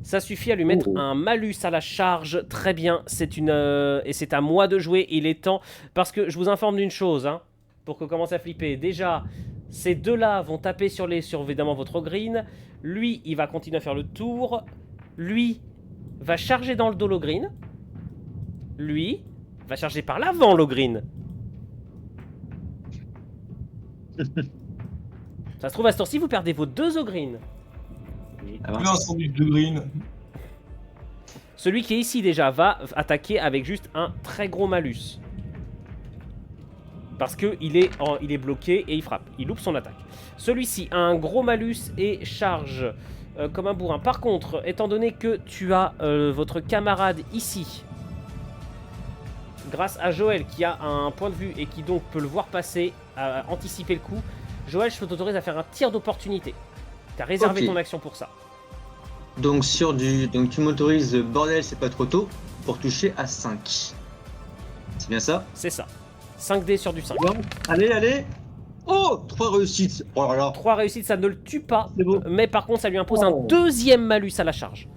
Ça suffit à lui mettre un malus à la charge. Très bien, et c'est à moi de jouer. Il est temps, parce que je vous informe d'une chose, hein, pour qu'on commence à flipper. Déjà, ces deux-là vont taper sur évidemment votre green. Lui, il va continuer à faire le tour. Lui va charger dans le dos l'ogreen. Lui va charger par l'avant l'ogreen. Ça se trouve, à ce tour-ci, vous perdez vos deux ogreen. Ah, Plus un sandwich de green. Celui qui est ici déjà va attaquer avec juste un très gros malus. Parce qu'il est bloqué et il frappe. Il loupe son attaque. Celui-ci a un gros malus et charge comme un bourrin. Par contre, étant donné que tu as votre camarade ici, grâce à Joël qui a un point de vue et qui donc peut le voir passer, anticiper le coup, Joël, je t'autorise à faire un tir d'opportunité. Tu as réservé Ok. ton action pour ça. Donc donc tu m'autorises bordel, c'est pas trop tôt, pour toucher à 5. C'est bien ça? C'est ça. 5 dés sur du 5. Bon, allez. Oh, 3 réussites. Oh là là. 3 réussites, ça ne le tue pas. C'est beau. Mais par contre, ça lui impose un Oh. deuxième malus à la charge.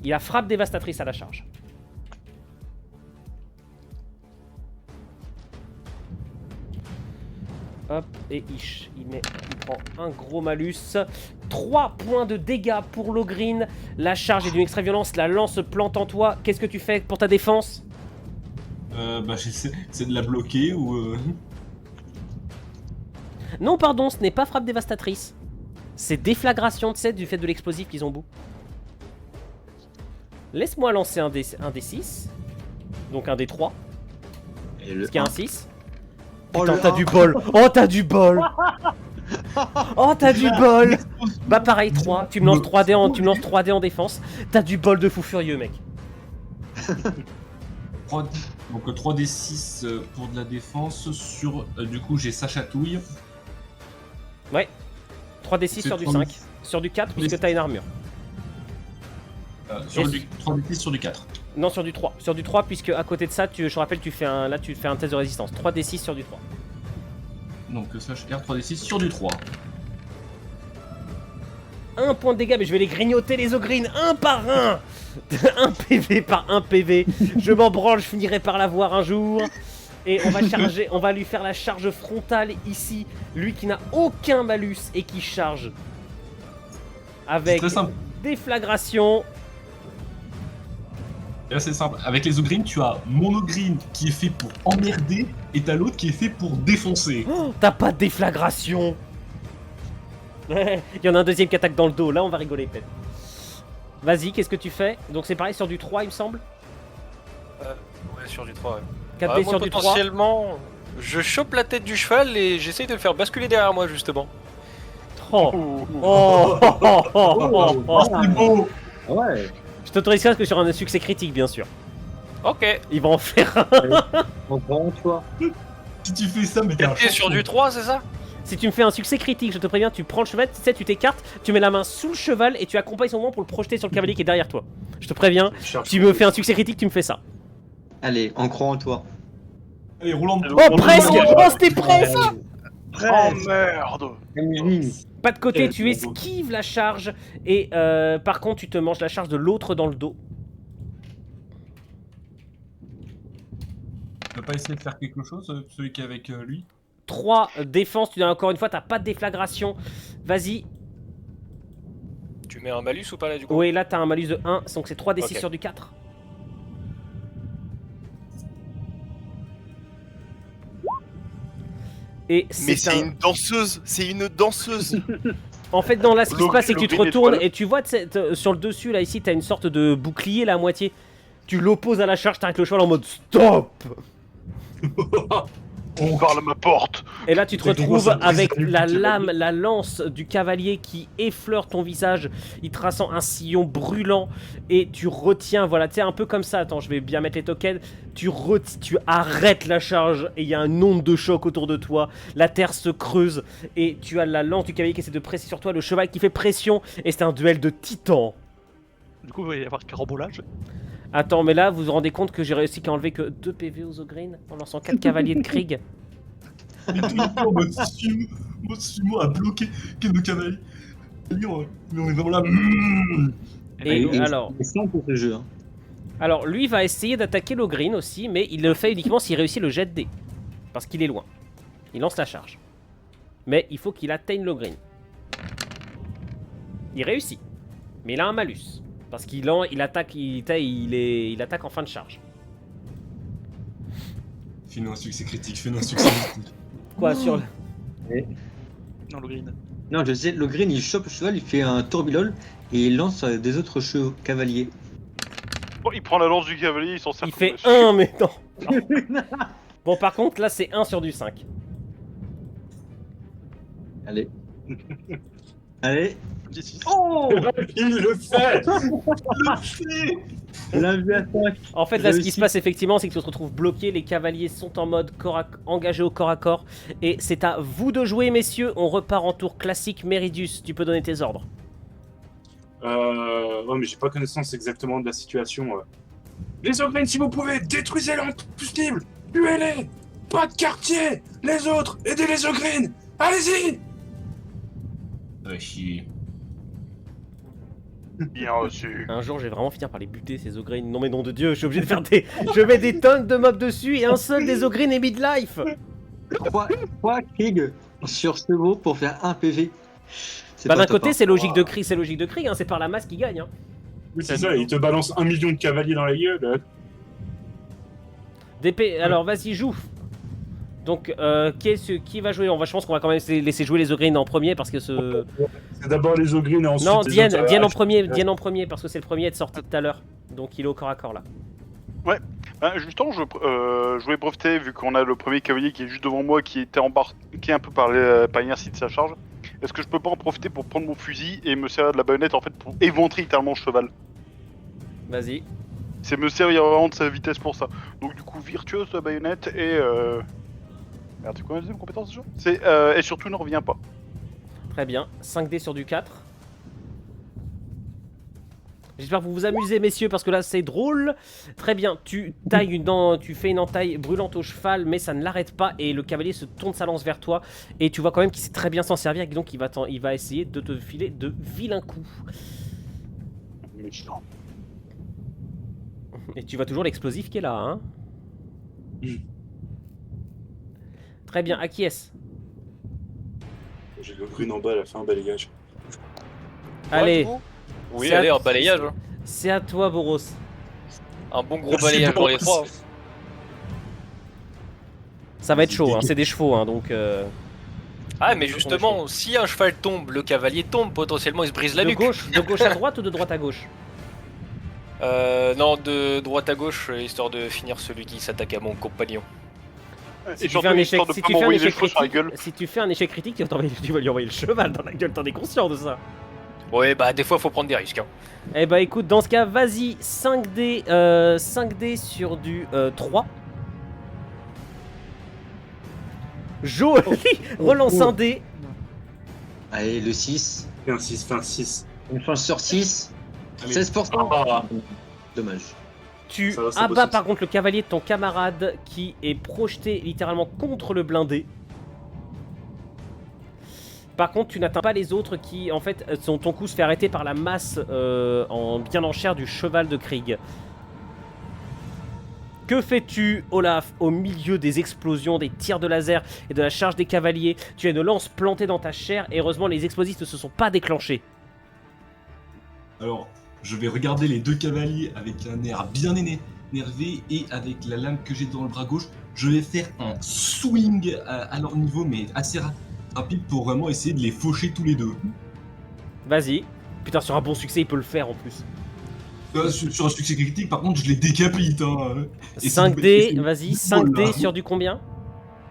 Il a frappe dévastatrice à la charge. Hop, et il prend un gros malus. 3 points de dégâts pour l'Ogrine. La charge est d'une extrême violence, la lance se plante en toi. Qu'est-ce que tu fais pour ta défense? J'essaie de la bloquer ou. Non, pardon, ce n'est pas frappe dévastatrice. C'est déflagration, tu sais, du fait de l'explosif qu'ils ont au bout. Laisse-moi lancer un D6. Donc un D3. Et le Parce qu'il y a un 1. 6. Oh Putain, le t'as 1. du bol. Oh, t'as du bol. Oh, t'as du bol. Bah pareil, 3. Tu me lances 3D en défense. T'as du bol de fou furieux, mec. Donc 3d6 pour de la défense sur. Du coup, j'ai sa chatouille. 3D6 C'est sur du 3D6. 5. Sur du 4, puisque t'as une armure. Sur Et- du 3d6 sur du 4. Non, sur du 3. Sur du 3, puisque à côté de ça, je rappelle, tu fais un test de résistance. 3D6 sur du 3. Donc slash R 3d6 sur du 3. 1 point de dégâts, mais je vais les grignoter les ogrines, un par un. Un PV par un PV. Je m'en branle, je finirai par l'avoir un jour. Et on va lui faire la charge frontale ici. Lui qui n'a aucun malus et qui charge. C'est Avec très simple. déflagration. Et là, c'est simple. Avec les ogrines, tu as mon ogrine qui est fait pour emmerder et t'as l'autre qui est fait pour défoncer. Oh, t'as pas de déflagration. Il y en a un deuxième qui attaque dans le dos. Là, on va rigoler peut-être. Vas-y, qu'est-ce que tu fais? Donc c'est pareil sur du 3, il me semble. Ouais, sur du 3, ouais. 4D Moi, sur du 3. potentiellement, je chope la tête du cheval et j'essaye de le faire basculer derrière moi, justement. Oh. Oh, oh, oh, oh, oh. C'est beau. Ouais. Je t'autorise ça parce que sur un succès critique, bien sûr. Ok. Il va en faire un. On prend, toi. Si tu fais ça, mais t'es un 4D sur du 3, c'est ça? Si tu me fais un succès critique, je te préviens, tu prends le cheval, tu sais, tu t'écartes, tu mets la main sous le cheval et tu accompagnes son mouvement pour le projeter sur le cavalier qui est derrière toi. Je te préviens, tu me fais un succès critique, tu me fais ça. Allez, on croit en toi. Allez, roulant de Oh, presque. Oh, c'était presque. Oh merde! Pas de côté, tu esquives la charge et par contre, tu te manges la charge de l'autre dans le dos. Tu vas pas essayer de faire quelque chose, celui qui est avec lui? 3 défense, tu as encore une fois, t'as pas de déflagration. Vas-y. Tu mets un malus ou pas là du coup? Oui, là t'as un malus de 1, donc c'est 3d6 Ok. sur du 4. Et Mais c'est c'est une danseuse, c'est une danseuse. En fait, non, là, ce qui se passe, c'est que tu te L'Ogrine retournes étoile. et tu vois, sur le dessus, là, ici, t'as une sorte de bouclier, là, à moitié. Tu l'opposes à la charge, t'arrêtes le cheval en mode STOP. On parle à ma porte! Et là, tu te C'est gros, retrouves ça brise avec la nuque la du lame, cavalier. la lance du cavalier qui effleure ton visage, y traçant un sillon brûlant. Et tu retiens, voilà, tu sais, un peu comme ça. Attends, je vais bien mettre les tokens. Tu arrêtes la charge et il y a un onde de choc autour de toi. La terre se creuse et tu as la lance du cavalier qui essaie de presser sur toi, le cheval qui fait pression. Et c'est un duel de titans. Du coup, il va y avoir carambolage. Attends, mais là, vous vous rendez compte que j'ai réussi qu'à enlever que 2 PV aux Ogrines en lançant 4 cavaliers de Krieg. Et tout le temps en mode sumo à bloquer nos cavaliers. Mais on est vraiment là. Et alors, C'est simple ce jeu. Hein. alors, lui va essayer d'attaquer l'Ogrine aussi, mais il le fait uniquement s'il réussit le jet de dés. Parce qu'il est loin. Il lance la charge. Mais il faut qu'il atteigne l'Ogrine. Il réussit. Mais il a un malus. Parce qu'il attaque, il attaque en fin de charge. Fais-nous un succès critique, fais-nous un succès critique. Quoi, sur le... Non, le green. Non, je sais, le green il chope le cheval, il fait un tourbillol et il lance des autres chevaux cavaliers. Oh, il prend la lance du cavalier, il s'en sert Il comme fait dessus. 1, mais non. Bon, par contre, là, c'est 1 sur du 5. Allez. Allez. Petit 6. Oh Il le fait. L'inviateur. En fait, là, ce qui se passe effectivement, c'est que tu te retrouves bloqué. Les cavaliers sont en mode engagés au corps à corps. Et c'est à vous de jouer, messieurs. On repart en tour classique. Meridius, tu peux donner tes ordres. Ouais, mais j'ai pas connaissance exactement de la situation. Les Ogryn, si vous pouvez, détruisez-les en possible. Tuez-les. Pas de quartier. Les autres, aidez les Ogryn. Allez-y. Chier. Bien reçu. Un jour, je vais vraiment finir par les buter, ces Ogryn. Non, mais nom de Dieu, je suis obligé de faire des. Je mets des tonnes de mobs dessus et un seul des Ogryn est midlife. 3 Krieg sur chevaux pour faire 1 PV. C'est Bah, pas d'un top, côté, hein. c'est logique de Krieg, hein. C'est par la masse qui gagne. Hein. Oui, c'est ça, il te balance 1 million de cavaliers dans la gueule. Alors, vas-y, joue. Donc, qui va jouer? Je pense qu'on va quand même laisser jouer les Ogryn en premier parce que ce. C'est d'abord les Ogryn et ensuite. Non, les Diane, autres, Diane en premier parce que c'est le premier à être sorti tout à l'heure. Donc, il est au corps à corps là. Justement, je voulais profiter, vu qu'on a le premier cavalier qui est juste devant moi, qui était embarqué un peu par l'inertie de sa charge. Est-ce que je peux pas en profiter pour prendre mon fusil et me servir de la baïonnette en fait pour éventrer littéralement le cheval? Vas-y. C'est me servir vraiment de sa vitesse pour ça. Donc du coup, virtuose la baïonnette et merde, c'est quoi la deuxième compétence déjà? C'est et surtout ne reviens pas. Très bien. 5D sur du 4. J'espère que vous vous amusez, messieurs, parce que là, c'est drôle. Très bien. Tu fais une entaille brûlante au cheval, mais ça ne l'arrête pas. Et le cavalier se tourne sa lance vers toi. Et tu vois quand même qu'il sait très bien s'en servir. Et donc, il va essayer de te filer de vilains coups. Méchant. Et tu vois toujours l'explosif qui est là, hein. Très bien. À qui est-ce? J'ai le Grune en bas, elle a fait un balayage. Allez. Oui, C'est allez, à- un balayage. Hein. C'est à toi, Boros. Un bon gros Merci, balayage pour les Boros. trois. Ça va être chaud, hein. C'est des chevaux, hein, donc... Ah, mais justement, si un cheval tombe, le cavalier tombe, potentiellement il se brise la de nuque. gauche à droite ou de droite à gauche? Non, de droite à gauche, histoire de finir celui qui s'attaque à mon compagnon. Si Et tu fais un échec, histoire de si pas tu fais un m'envoyer des échec cheveux sur la critique, gueule. si tu fais un échec critique, tu vas lui envoyer le cheval dans la gueule, t'en es conscient de ça? Ouais, bah des fois faut prendre des risques. Hein. Eh bah écoute, dans ce cas, vas-y, 5D, 5D sur du 3. Joe, relance un dé. Allez, le 6. Fais un 6, fais un 6. Une chance sur 6. Allez. 16%. Ah, Dommage. Tu Ça va, c'est abats possible. par contre le cavalier de ton camarade qui est projeté littéralement contre le blindé. Par contre, tu n'atteins pas les autres qui, en fait, ton coup se fait arrêter par la masse bien en chair du cheval de Krieg. Que fais-tu, Olaf, au milieu des explosions, des tirs de laser et de la charge des cavaliers? Tu as une lance plantée dans ta chair et heureusement les explosifs ne se sont pas déclenchés. Alors, je vais regarder les deux cavaliers avec un air bien énervé et avec la lame que j'ai dans le bras gauche, je vais faire un swing à leur niveau, mais assez rapide pour vraiment essayer de les faucher tous les deux. Vas-y. Putain, sur un bon succès, il peut le faire en plus. Sur un succès critique, par contre, je les décapite. Hein. Et 5D, vas-y, c'est une boule, 5D là. sur du combien?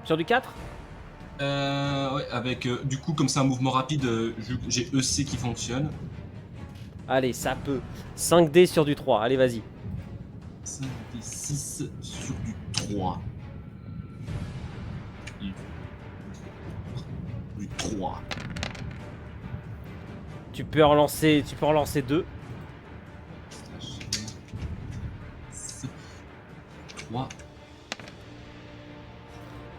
Sur du 4? Ouais, avec du coup, comme c'est un mouvement rapide, j'ai EC qui fonctionne. Allez, ça peut. 5D sur du 3, allez, vas-y. 5 et 6 sur du 3. Du 3. Tu peux en lancer 2. 3.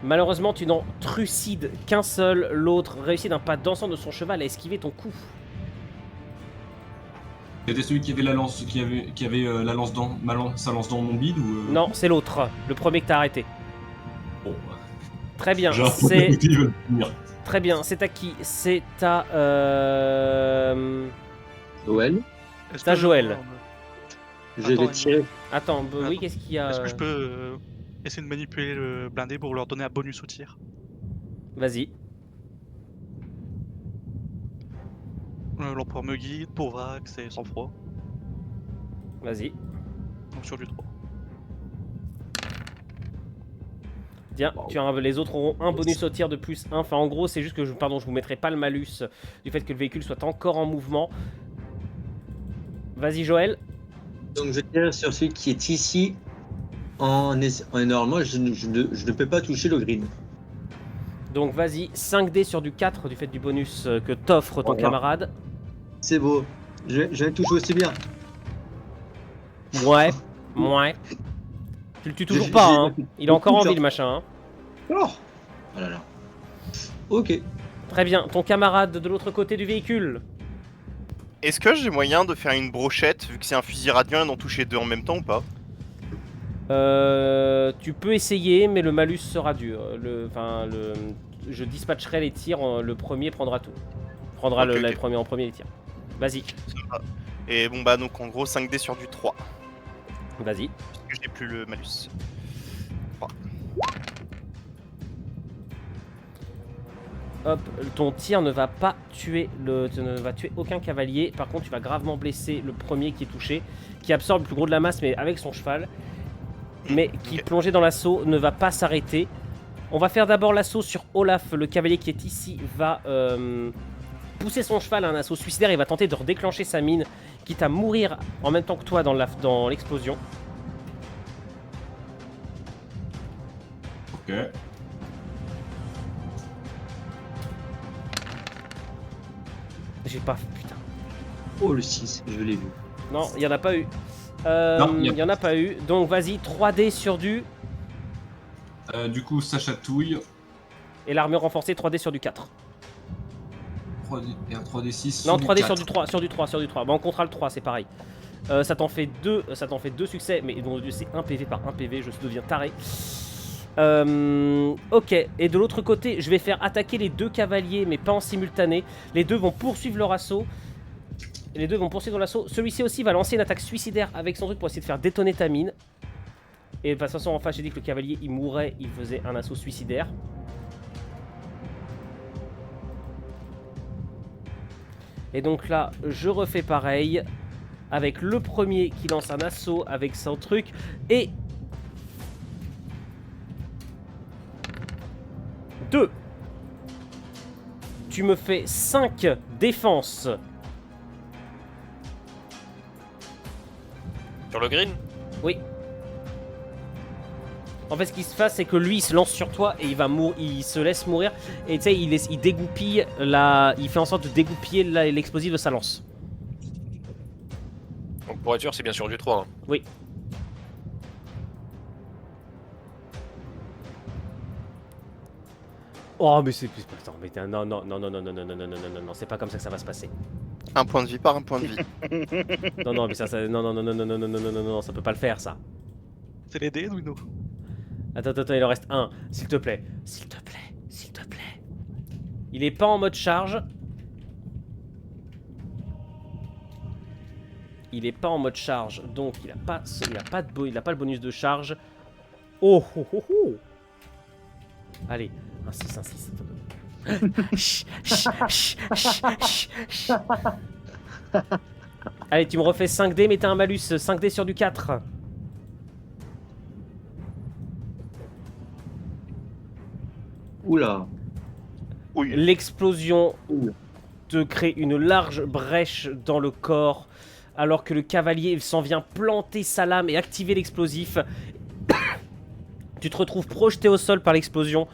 Malheureusement, tu n'en trucides qu'un seul. L'autre réussit d'un pas dansant de son cheval à esquiver ton coup. C'était celui qui avait la lance, qui avait la lance dans sa lance dans mon bide ou Non, c'est l'autre. Le premier que t'as arrêté. Bon, Très bien, j'ai un c'est... peu ils veulent venir. Très bien, c'est à qui? C'est à... Joël, Est-ce T'as que Joël. je Attends, vais tirer. Attends, oui, Attends. qu'est-ce qu'il y a? Est-ce que je peux essayer de manipuler le blindé pour leur donner un bonus au tir? Vas-y. L'empereur me guide, pour Vax et sans froid. Vas-y. Donc sur du 3. Tiens, les autres auront un bonus au tir de plus 1. Enfin, en gros, c'est juste que je vous mettrai pas le malus du fait que le véhicule soit encore en mouvement. Vas-y, Joël. Donc je tire sur celui qui est ici. Normalement, je ne peux pas toucher le green. Donc, vas-y, 5D sur du 4 du fait du bonus que t'offre ton Voilà. camarade. C'est beau. Je vais toucher aussi bien. Ouais. Tu le tues toujours pas, hein. Il est encore en vie, le machin, hein. Oh là là. Ok. Très bien. Ton camarade de l'autre côté du véhicule. Est-ce que j'ai moyen de faire une brochette, vu que c'est un fusil radiant, et d'en toucher 2 en même temps ou pas? Tu peux essayer, mais le malus sera dur. Je dispatcherai les tirs, le premier prendra tout. Prendra Ok, ok. le premier en premier les tirs. Vas-y, Et bon bah donc en gros 5D sur du 3, vas-y. puisque j'ai plus le malus. 3. Hop, ton tir ne va pas tuer ne va tuer aucun cavalier. Par contre, tu vas gravement blesser le premier qui est touché, qui absorbe le plus gros de la masse, mais avec son cheval. Mais qui, Ok. plongé dans l'assaut, ne va pas s'arrêter. On va faire d'abord l'assaut sur Olaf, le cavalier qui est ici, va pousser son cheval à un assaut suicidaire et va tenter de redéclencher sa mine, quitte à mourir en même temps que toi dans l'explosion. Ok. J'ai pas... Putain. Oh le 6, je l'ai vu. Non, il y en a pas eu. Non, Il y en a pas eu. Donc vas-y, 3D sur du... Du coup, ça chatouille. Et l'armure renforcée, 3D sur du 4. 3D, et un 3D6. Non, 3D 4. sur du 3, sur du 3, sur du 3. Bah on comptera le 3, c'est pareil. Ça t'en fait 2 succès, mais donc c'est 1 PV par 1 PV, je deviens taré. Ok, et de l'autre côté, je vais faire attaquer les 2 cavaliers, mais pas en simultané. Les deux vont poursuivre leur assaut. Celui-ci aussi va lancer une attaque suicidaire avec son truc pour essayer de faire détonner ta mine. Et de toute façon, enfin, j'ai dit que le cavalier, il mourait, il faisait un assaut suicidaire. Et donc là, je refais pareil avec le premier qui lance un assaut avec son truc. Et 2. Tu me fais 5 défenses. Sur le green? Oui. En fait, ce qui se passe, c'est que lui, il se lance sur toi et il se laisse mourir. Et tu sais, il dégoupille il fait en sorte de dégoupiller l'explosif de sa lance. Donc pour être sûr, c'est bien sûr du 3. Hein. Oui. Oh, mais c'est... Attends, mais non, c'est pas comme ça que ça va se passer. Un point de vie par un point de vie. Non, mais ça, non, ça peut pas le faire, ça. C'est les dés, Nuno. Attends, il en reste un. S'il te plaît. Il est pas en mode charge. Donc il a pas le bonus de charge. Oh. Allez, un 6. Allez, tu me refais 5D, mais t'as un malus. 5D sur du 4. Oula. Oui. L'explosion te crée une large brèche dans le corps, alors que le cavalier s'en vient planter sa lame et activer l'explosif. Tu te retrouves projeté au sol par l'explosion.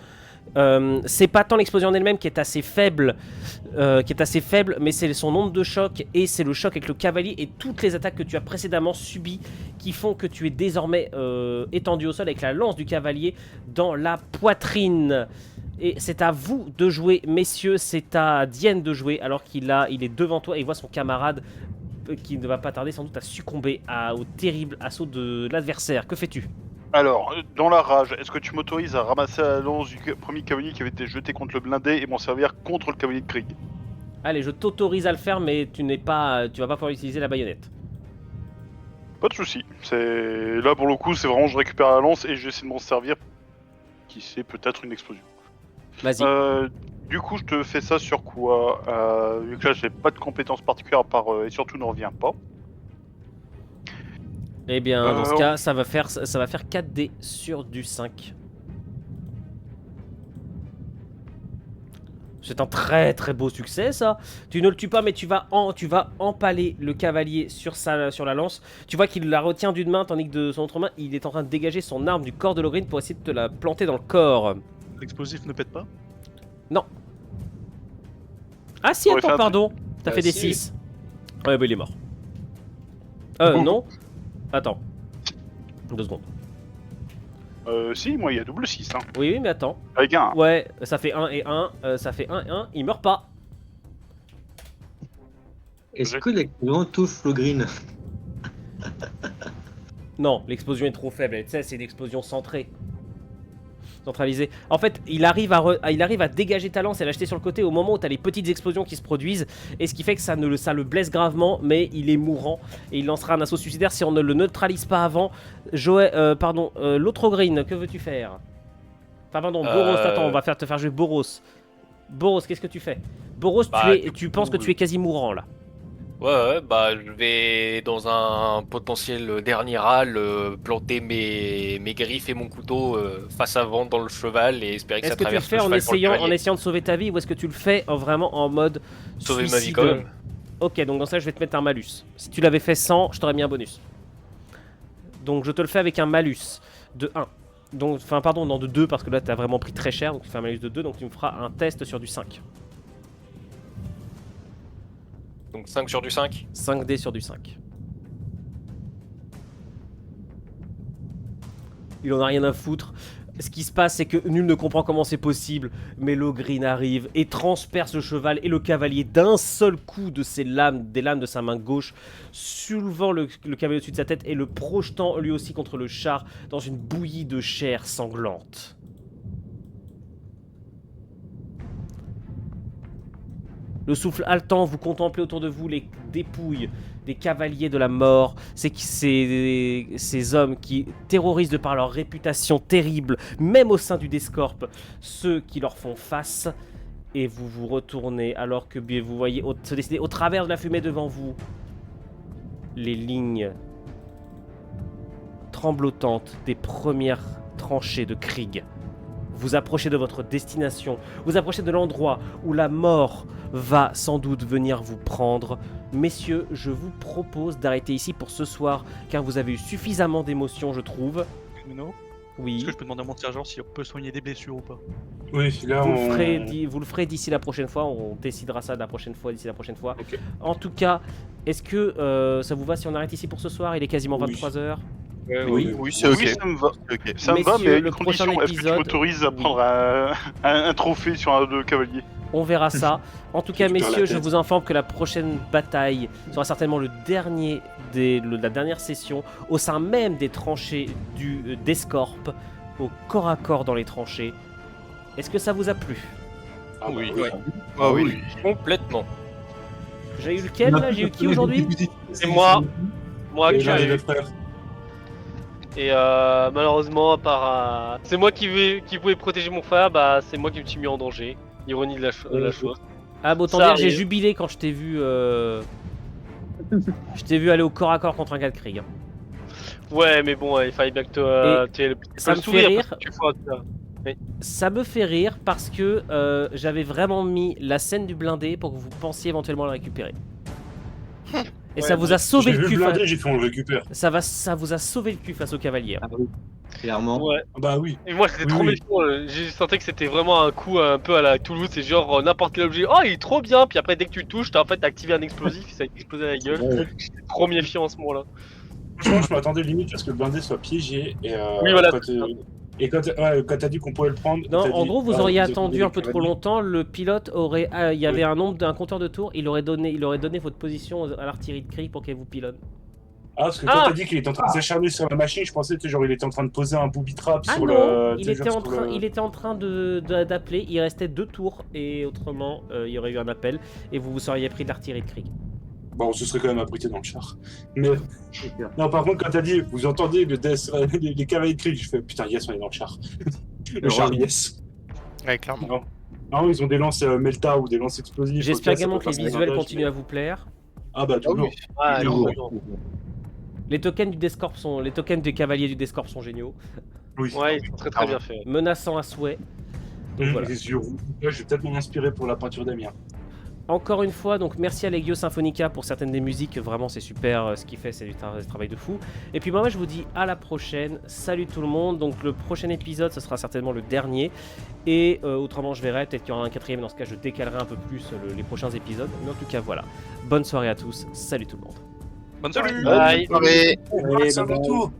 C'est pas tant l'explosion en elle-même qui est assez faible, mais c'est son nombre de chocs et c'est le choc avec le cavalier et toutes les attaques que tu as précédemment subies qui font que tu es désormais étendu au sol avec la lance du cavalier dans la poitrine. Et c'est à vous de jouer, messieurs, c'est à Dienne de jouer alors il est devant toi et il voit son camarade qui ne va pas tarder sans doute à succomber au terrible assaut de l'adversaire. Que fais-tu ? Alors, dans la rage, est-ce que tu m'autorises à ramasser la lance du premier cavalier qui avait été jeté contre le blindé et m'en servir contre le cavalier de Krieg? Allez, je t'autorise à le faire, mais tu vas pas pouvoir utiliser la baïonnette. Pas de soucis. Là pour le coup, c'est vraiment je récupère la lance et j'essaie de m'en servir. Qui sait, peut-être une explosion. Vas-y. Du coup, je te fais ça sur quoi? Vu que là, j'ai pas de compétences particulières à part et surtout ne reviens pas. Eh bien, dans ce cas, ça va faire 4D sur du 5. C'est un très très beau succès ça. Tu ne le tues pas mais tu vas empaler le cavalier sur la lance. Tu vois qu'il la retient d'une main tandis que de son autre main il est en train de dégager son arme du corps de l'Ogrine pour essayer de te la planter dans le corps. L'explosif ne pète pas? Ah si, J'aurais attends, fait un pardon. T'as fait des si. 6. Ouais bah il est mort. Non. Attends. 2 secondes. Si, moi, il y a double 6. Hein. Oui mais attends. Avec un. Ouais, ça fait 1 et 1. Ça fait 1 et 1. Il meurt pas. Est-ce que l'explosion touche le green? Non, l'explosion est trop faible. Tu sais, c'est une explosion centrée. Centralisée. En fait, il arrive à dégager ta lance et l'acheter sur le côté au moment où tu as les petites explosions qui se produisent. Et ce qui fait que ça le blesse gravement, mais il est mourant. Et il lancera un assaut suicidaire si on ne le neutralise pas avant. L'autre green, que veux-tu faire? Enfin, pardon, Boros, attends, on va te faire jouer Boros. Boros, qu'est-ce que tu fais? Boros, Bah, tu penses que tu es quasi mourant là. Ouais, bah je vais dans un potentiel dernier râle planter mes griffes et mon couteau face avant dans le cheval et espérer que Est-ce ça que tu le traverse fais le en cheval pour le essayant cavalier. de sauver ta vie ou est-ce que tu le fais vraiment en mode Sauver ma vie suicide? quand même. Ok, donc dans ça je vais te mettre un malus. Si tu l'avais fait 100, je t'aurais mis un bonus. Donc je te le fais avec un malus de 1. Donc, enfin pardon, non de 2 parce que là t'as vraiment pris très cher, donc tu fais un malus de 2, donc tu me feras un test sur du 5. Donc 5 sur du 5. 5D sur du 5. Il en a rien à foutre. Ce qui se passe, c'est que nul ne comprend comment c'est possible, mais l'Ogrine arrive et transperce le cheval et le cavalier d'un seul coup de ses lames, des lames de sa main gauche, soulevant le cavalier au-dessus de sa tête et le projetant lui aussi contre le char dans une bouillie de chair sanglante. Le souffle haletant, vous contemplez autour de vous les dépouilles des cavaliers de la mort, ces hommes qui terrorisent de par leur réputation terrible, même au sein du Descorp, ceux qui leur font face, et vous vous retournez alors que vous voyez se dessiner au travers de la fumée devant vous les lignes tremblotantes des premières tranchées de Krieg. Vous approchez de votre destination, vous approchez de l'endroit où la mort va sans doute venir vous prendre. Messieurs, je vous propose d'arrêter ici pour ce soir, car vous avez eu suffisamment d'émotions, je trouve. Mino, Oui. est-ce que je peux demander à mon sergent si on peut soigner des blessures ou pas? Oui, là, Vous on... le ferez d'ici la prochaine fois, on décidera ça la prochaine fois, d'ici la prochaine fois. Ok. En tout cas, est-ce que ça vous va si on arrête ici pour ce soir? Il est quasiment Oui. 23h. Oui, c'est ok. Oui, ça me va. Ok. Ça me va, Messieurs, mais à le une condition, prochain est-ce que tu épisode- m'autorises à Oui. prendre un trophée sur un de cavalier? On verra ça. En tout cas, Tu perds la messieurs, je tête. vous informe que la prochaine bataille sera certainement la dernière session au sein même des tranchées du Descorp, au corps à corps dans les tranchées. Est-ce que ça vous a plu? Ah, bah Oui. oui. Ah oui. Complètement. J'ai eu lequel là? J'ai eu qui aujourd'hui? C'est moi. Moi Et qui là, ai les eu. frères. Et malheureusement, à part. C'est moi qui pouvais protéger mon frère, bah c'est moi qui me suis mis en danger. Ironie de la chose. Ah, bah autant Ça dire, j'ai arrive. jubilé quand je t'ai vu. Je t'ai vu aller au corps à corps contre un gars de Krieg. Ouais, mais bon, il fallait bien que tu aies le petit ça peu me le sourire, fait parce rire. que tu feras ça. Ça me fait rire parce que j'avais vraiment mis la scène du blindé pour que vous pensiez éventuellement le récupérer. Et ça vous a sauvé J'ai le vu cul. le blindé, j'ai fait on le récupère. Ça vous a sauvé le cul face au cavalier. Ah oui, clairement. Ouais. Ah bah oui. Et moi, c'était Oui, trop oui. méchant. J'ai senti que c'était vraiment un coup un peu à la Toulouse. C'est genre n'importe quel objet. Oh, il est trop bien. Puis après, dès que tu le touches, t'as en fait activé un explosif. Ça a explosé à la gueule. J'étais trop méfiant à ce moment-là. Franchement, je m'attendais limite à ce que le blindé soit piégé. Et, Oui, voilà, Quand, c'est ça. et quand t'as dit qu'on pouvait le prendre. Non, t'as en dit, gros, vous ah, auriez avez attendu des un peu trop cavaliers. longtemps. Le pilote aurait. Il y avait Oui. un compteur de tours. Il aurait donné votre position à l'artillerie de Krieg pour qu'elle vous pilonne. Ah, parce que quand t'as dit qu'il était en train de s'acharner sur la machine, je pensais que genre il était en train de poser un booby trap Ah sur non, le. il tu sais, était, genre en sur train, le- il était en train d'appeler. Il restait 2 tours et autrement, il y aurait eu un appel et vous seriez pris de l'artillerie de Krieg. Bon, on se serait quand même abrité dans le char. Mais. Non, par contre, quand t'as dit, vous entendez les cavaliers de Krieg, je fais putain, yes, on est dans le char. Le char, yes. Ouais, clairement. Non, ils ont des lances Melta ou des lances explosives. J'espère ok, ça également peut que les passer visuels blindage, continuent mais- à vous plaire. Ah bah toujours. Ah, Toujours. non, non. Les tokens des cavaliers du Descorp sont géniaux, Oui. Ouais, ils sont très très bien faits. menaçants à souhait. Donc voilà. Les yeux roux. Là, je vais peut-être m'en inspirer pour la peinture d'Amir. Encore une fois, donc merci à Legio Symphonica pour certaines des musiques, vraiment c'est super ce qu'il fait, c'est du travail de fou. Et puis moi je vous dis à la prochaine, salut tout le monde, donc le prochain épisode ce sera certainement le dernier, et autrement je verrai, peut-être qu'il y aura un quatrième, dans ce cas je décalerai un peu plus les prochains épisodes, mais en tout cas voilà, bonne soirée à tous, salut tout le monde. Bonne soirée. Bye. Allez. Ouais, ça va tout.